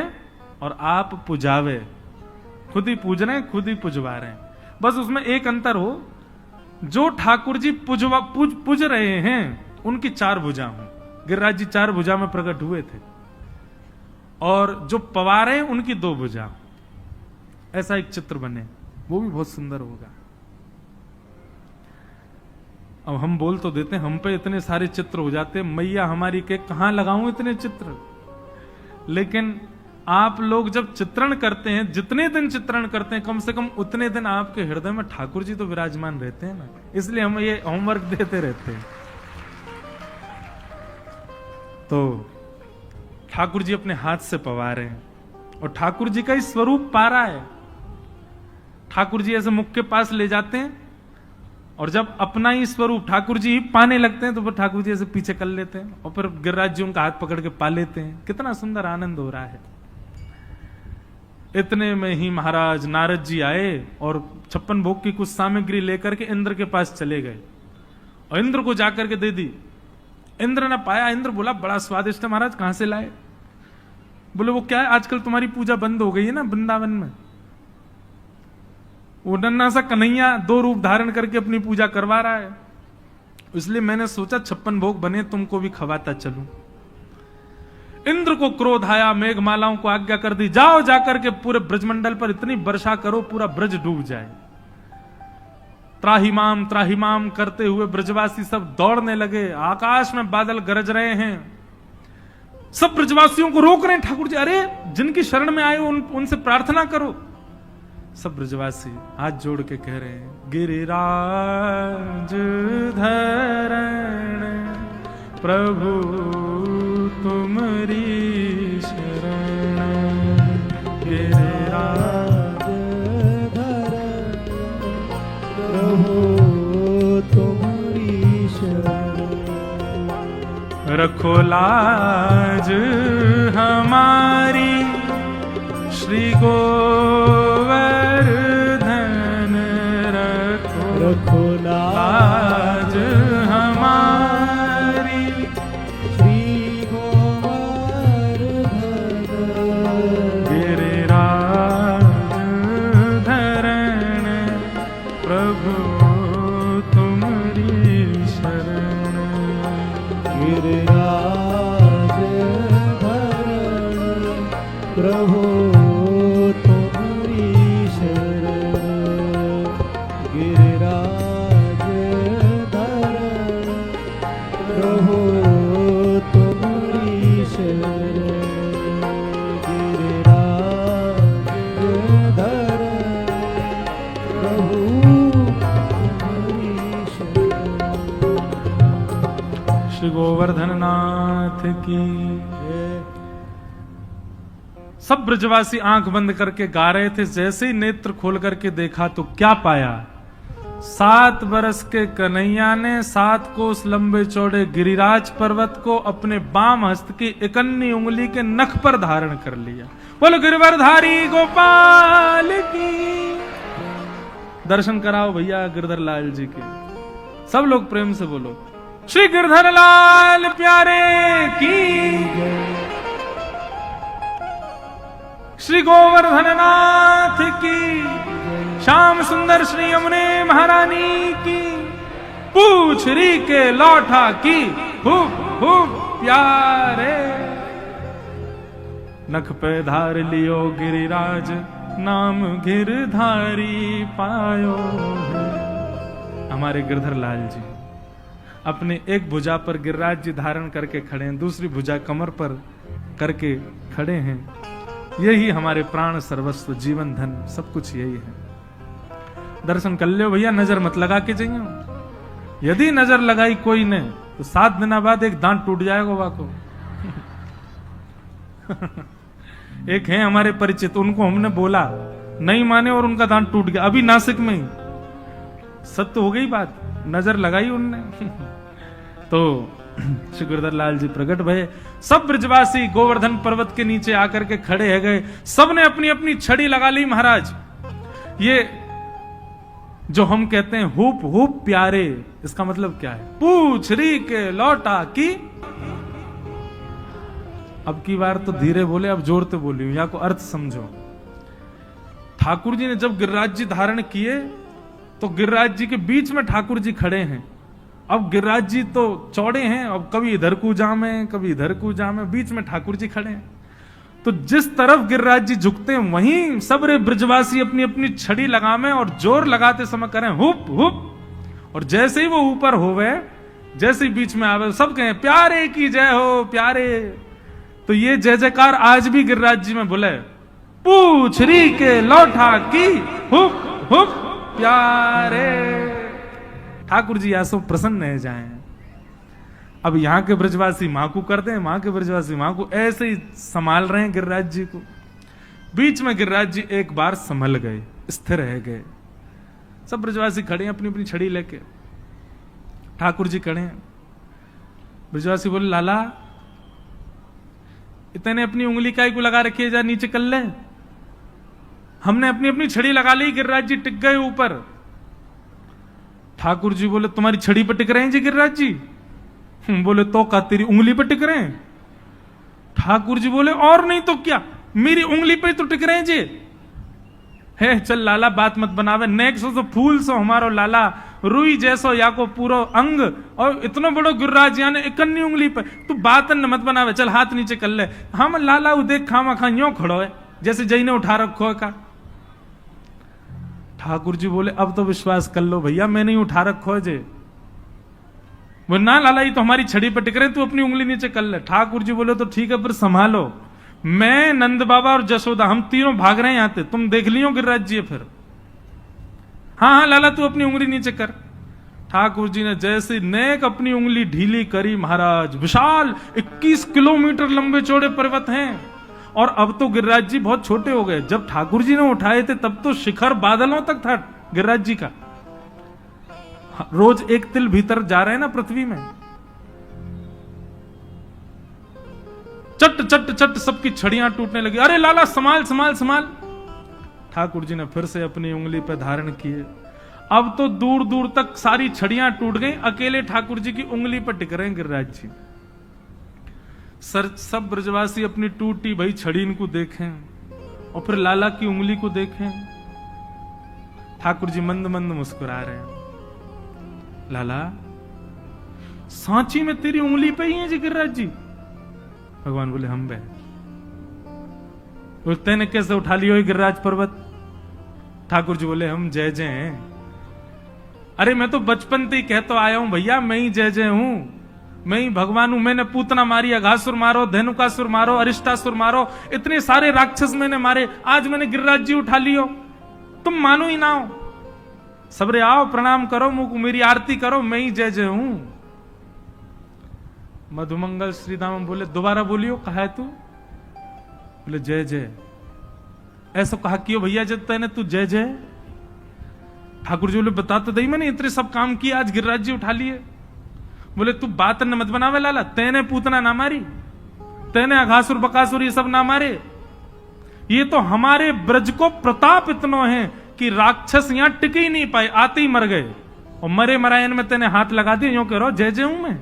S1: और आप पुजावे, खुद ही पूज रहे हैं, खुद ही पुजवा रहे हैं। बस उसमें एक अंतर हो, जो ठाकुर जी पूज रहे हैं उनकी 4 भुजा हों, गिरिराज जी 4 भुजा में प्रकट हुए थे, और जो पवा रहे हैं उनकी 2 भुजा। ऐसा एक चित्र बने, वो भी बहुत सुंदर होगा। अब हम बोल तो देते हैं, हम पे इतने सारे चित्र हो जाते हैं, मैया हमारी के कहां लगाऊं इतने चित्र। लेकिन आप लोग जब चित्रण करते हैं, जितने दिन चित्रण करते हैं, कम से कम उतने दिन आपके हृदय में ठाकुर जी तो विराजमान रहते हैं ना, इसलिए हम ये होमवर्क देते रहते हैं। तो ठाकुर जी अपने हाथ से पवा रहे हैं और ठाकुर जी का ही स्वरूप पा रहा है। ठाकुर जी ऐसे मुख के पास ले जाते हैं, और जब अपना ही स्वरूप ठाकुर जी ही पाने लगते हैं तो फिर ठाकुर जी ऐसे पीछे कर लेते हैं, और फिर गिरिराज जी उनका हाथ पकड़ के पा लेते हैं। कितना सुंदर आनंद हो रहा है। इतने में ही महाराज नारद जी आए और 56 भोग की कुछ सामग्री लेकर के इंद्र के पास चले गए, और इंद्र को जाकर के दे दी। इंद्र ने पाया, इंद्र बोला बड़ा स्वादिष्ट है महाराज, कहां से लाए? बोले वो क्या है, आजकल तुम्हारी पूजा बंद हो गई है ना वृंदावन में, वो नन्ना सा कन्हैया 2 रूप धारण करके अपनी पूजा करवा रहा है, इसलिए मैंने सोचा 56 भोग बने तुमको भी खवाता चलूं। इंद्र को क्रोध आया, मेघमालाओं को आज्ञा कर दी, जाओ जाकर के पूरे ब्रजमंडल पर इतनी वर्षा करो पूरा ब्रज डूब जाए। त्राहिमाम करते हुए ब्रजवासी सब दौड़ने लगे, आकाश में बादल गरज रहे हैं, सब ब्रजवासियों को रोक रहे हैं। ठाकुर जी अरे जिनकी शरण में आए उनसे प्रार्थना करो। सब ब्रजवासी हाथ जोड़ के कह रहे हैं, गिरिराज धरण प्रभु तुमरी शरण, गिरिराज
S2: धरण प्रभु तुम्हारी शरण,
S1: रखो लाज हमारी श्री गोवर्धन,
S2: रखो
S1: लाज हमारी
S2: श्री गोवर्धन,
S1: गिरिराज धरण प्रभु तुमरी शरण,
S2: गिरिराज धरण प्रभु तुम्हारी शरण, गिरिराज धरण प्रभु तुम्हारी शरण, गिरिराज धरण प्रभु तुम्हारी शरण।
S1: श्री गोवर्धन नाथ की। सब ब्रजवासी आंख बंद करके गा रहे थे। जैसे ही नेत्र खोल करके देखा तो क्या पाया, 7 बरस के कन्हैया ने 7 कोस लंबे चौड़े गिरिराज पर्वत को अपने बाम हस्त की इकन्नी उंगली के नख पर धारण कर लिया। बोलो गिरवरधारी गोपाल की। दर्शन कराओ भैया गिरधर लाल जी के। सब लोग प्रेम से बोलो श्री गिरधर लाल प्यारे की, श्री गोवर्धन नाथ की। श्याम सुंदर श्री यमुने महारानी की, पूछ री के लौटा की खूब खूब प्यारे। नख पे धार लियो गिरिराज, नाम गिरधारी पायो। हमारे गिरधर लाल जी अपने एक भुजा पर गिरिराज जी धारण करके खड़े हैं, दूसरी भुजा कमर पर करके खड़े हैं। यही हमारे प्राण सर्वस्व जीवन धन सब कुछ यही है। दर्शन कर लो भैया, नजर मत लगा के जाइए। यदि नजर लगाई कोई ने तो 7 दिन बाद एक दांत टूट जाएगा वाको। एक है हमारे परिचित, उनको हमने बोला नहीं माने और उनका दांत टूट गया, अभी नासिक में ही। सत्य हो गई बात, नजर लगाई उनने। तो श्री गिरधर लाल जी प्रकट भये, सब ब्रजवासी गोवर्धन पर्वत के नीचे आकर के खड़े है गए। सबने अपनी अपनी छड़ी लगा ली महाराज। ये जो हम कहते हैं हुप हुप प्यारे, इसका मतलब क्या है? पूछ री के लौटा की। अब की बार तो धीरे बोले, अब जोर से बोली, या को अर्थ समझो। ठाकुर जी ने जब गिरिराज जी धारण किए तो गिरिराज जी के बीच में ठाकुर जी खड़े हैं। अब गिरिराज जी तो चौड़े हैं, अब कभी इधर को जामे कभी इधर को जामे, बीच में ठाकुर जी खड़े हैं। तो जिस तरफ गिरिराज जी झुकते हैं वहीं सब रे ब्रजवासी अपनी अपनी छड़ी लगावे और जोर लगाते समय करें हुप हुप। और जैसे ही वो ऊपर होवे, जैसे ही बीच में आवे, सब कहें प्यारे की जय हो प्यारे। तो ये जय जयकार आज भी गिरिराज जी में बोले, पूछ री के लौटा की हुप हुप प्यारे। ठाकुर जी ऐसो प्रसन्न है जाएं। अब यहां के ब्रजवासी मां को करते हैं, वहां के ब्रजवासी मां को ऐसे ही संभाल रहे हैं गिरिराज जी को। बीच में गिरिराज जी एक बार संभल गए, स्थिर रह गए। सब ब्रजवासी खड़े हैं अपनी अपनी छड़ी लेके, ठाकुर जी खड़े हैं। ब्रजवासी बोले, लाला इतने अपनी उंगली काय को लगा रखी है, जा नीचे कर ले। हमने अपनी अपनी छड़ी लगा ली, गिरिराज जी टिक गए ऊपर। ठाकुर जी बोले, तुम्हारी छड़ी पर टिक रहे हैं जी गिरिराज जी? बोले, तो का तेरी उंगली पर टिक रहे हैं? ठाकुर जी बोले, और नहीं तो क्या, मेरी उंगली पे तो टिक रहे हैं जी। है चल लाला बात मत बनावे, नेक सो फूल सो हमारो लाला, रुई जैसो या को पूरा अंग, और इतना बड़ो गिरिराज यानी इकन्नी उंगली पे तू बात न मत बनावे, चल हाथ नीचे कर ले। हम लाला उ देख खामा खा यो खड़ो है जैसे जई ने उठा रखो है का। ठाकुर जी बोले, अब तो विश्वास कर लो भैया, मैं नहीं उठा रखो है जे। वो ना लाला ये तो हमारी छड़ी पर टिक रहे, तू अपनी उंगली नीचे कर ले। ठाकुर जी बोले, तो ठीक है फिर संभालो, मैं नंद बाबा और जसोदा हम तीनों भाग रहे हैं यहां से, तुम देख लियो गिरिराज जी फिर। हाँ हाँ लाला तू अपनी उंगली नीचे कर। ठाकुर जी ने जैसे नेक अपनी उंगली ढीली करी महाराज, विशाल 21 किलोमीटर लंबे चौड़े पर्वत हैं। और अब तो गिरिराज जी बहुत छोटे हो गए, जब ठाकुर जी ने उठाए थे तब तो शिखर बादलों तक था गिरिराज जी का। रोज एक तिल भीतर जा रहे हैं ना पृथ्वी में। चट चट चट सबकी छड़ियां टूटने लगी। अरे लाला संभाल संभाल संभाल। ठाकुर जी ने फिर से अपनी उंगली पर धारण किए। अब तो दूर दूर तक सारी छड़ियां टूट गई, अकेले ठाकुर जी की उंगली पर टिक रहे हैं गिरिराज जी। सब ब्रजवासी अपनी टूटी भई छड़ी इनको देखें और फिर लाला की उंगली को देखें। ठाकुर जी मंद मंद मुस्कुरा रहे हैं। लाला सांची में तेरी उंगली पे ही है जी गिरिराज जी? भगवान बोले, हम बे तेने कैसे उठा लियो गिरिराज पर्वत? ठाकुर जी बोले, हम जय जय हैं। अरे मैं तो बचपन से ही कहता आया हूं भैया, मैं ही जय जय हूं, मैं ही भगवान हूं। मैंने पूतना मारी, अघासुर मारो, धेनुकासुर मारो, अरिष्टासुर मारो, इतने सारे राक्षस मैंने मारे, आज मैंने गिरिराज जी उठा लियो। तुम मानो ही ना हो। सबरे आओ प्रणाम करो, मुझको मेरी आरती करो, मैं ही जय जय हूं। मधुमंगल श्रीदाम बोले, दोबारा बोलियो, कहा है तू? बोले, जय जय। ऐसा कहा क्यों भैया जब तेने तू जय जय? ठाकुर जी बोले, बता तो दई, मैंने इतने सब काम किए, आज गिरिराज जी उठा लिए। बोले, तू बात न मत बनावे लाला, तेने पूतना ना मारी, तेने अघासुर बकासुर ये सब ना मारे। ये तो हमारे ब्रज को प्रताप इतना है कि राक्षस यहां टिक ही नहीं पाए, आते ही मर गए। और मरे मरायन में तेने हाथ लगा दिए, यूं कह रहा जय जय हूं मैं।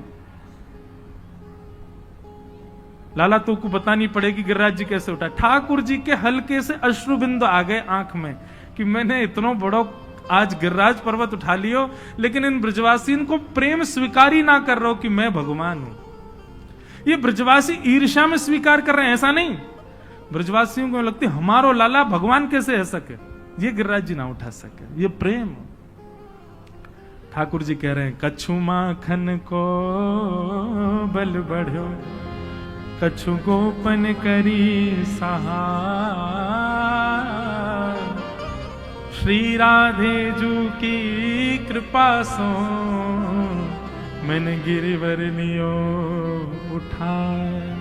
S1: लाला तू को बतानी पड़ेगी गिरिराज जी कैसे उठा। ठाकुर जी के हल्के से अश्रु बिंदु आ गए आंख में कि मैंने इतना बड़ो आज गिरिराज पर्वत उठा लियो, लेकिन इन ब्रजवासियों को प्रेम स्वीकार ही ना कर रहा हो कि मैं भगवान हूं। ये ब्रजवासी ईर्ष्या में स्वीकार कर रहे हैं, ऐसा नहीं। ब्रजवासियों को लगती हमारो लाला भगवान कैसे है सके, ये गिरिराज जी ना उठा सके, ये प्रेम। ठाकुर जी कह रहे हैं कछु माखन को बल बढ़ो, कछु गोपन करी सहाय, श्री राधे जू की कृपा सो मैंने गिरिवर लियो उठाए।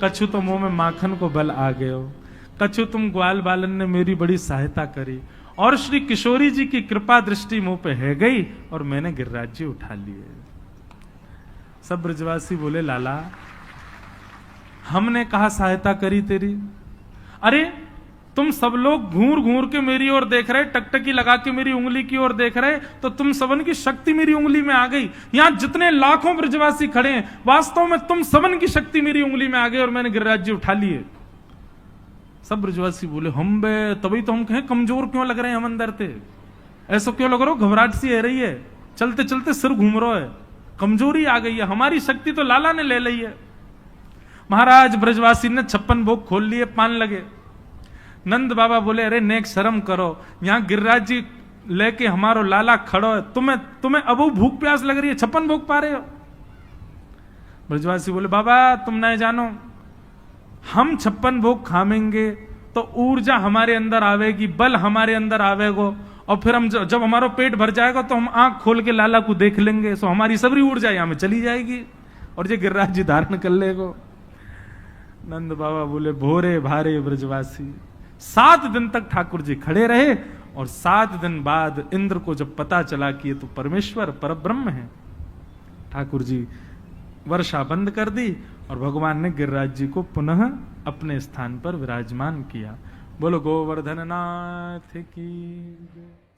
S1: कछु तो मुंह में माखन को बल आ गए हो, कछु तुम ग्वाल बालन ने मेरी बड़ी सहायता करी, और श्री किशोरी जी की कृपा दृष्टि मुंह पे है गई और मैंने गिरिराज जी उठा लिए। सब ब्रजवासी बोले लाला हमने कहा सहायता करी तेरी, अरे तुम सब लोग घूर घूर के मेरी ओर देख रहे, टकटकी लगा के मेरी उंगली की ओर देख रहे, तो तुम सबन की शक्ति मेरी उंगली में आ गई। यहां जितने लाखों ब्रजवासी खड़े हैं, वास्तव में तुम सबन की शक्ति मेरी उंगली में आ गई और मैंने गिरिराज जी उठा लिए। सब ब्रजवासी बोले हम बे, तभी तो हम कहें कमजोर क्यों लग रहे हैं हम अंदर थे, ऐसा क्यों लग रहा हो, घबराहट सी है रही है, चलते चलते सिर घूम रहा है, कमजोरी आ गई है, हमारी शक्ति तो लाला ने ले ली है। महाराज ब्रजवासी ने 56 भोग खोल लिए, पान लगे। नंद बाबा बोले अरे नेक शर्म करो, यहां गिरिराज जी लेके हमारो लाला खड़ो है, तुम्हें अब भूख प्यास लग रही है, 56 भोग पा रहे हो। ब्रजवासी बोले बाबा तुम नहीं जानो, हम 56 भोग खामेंगे तो ऊर्जा हमारे अंदर आवेगी, बल हमारे अंदर आवेगो, और फिर हम जब हमारा पेट भर जाएगा तो हम आंख खोल के लाला को देख लेंगे, सो हमारी सबरी ऊर्जा यहां में चली जाएगी और ये गिरिराज जी धारण कर लेगो। नंद बाबा बोले भोरे भारे ब्रजवासी। 7 दिन तक ठाकुर जी खड़े रहे, और 7 दिन बाद इंद्र को जब पता चला कि ये तो परमेश्वर परब्रह्म है, ठाकुर जी वर्षा बंद कर दी और भगवान ने गिरिराज जी को पुनः अपने स्थान पर विराजमान किया। बोलो गोवर्धन नाथ की।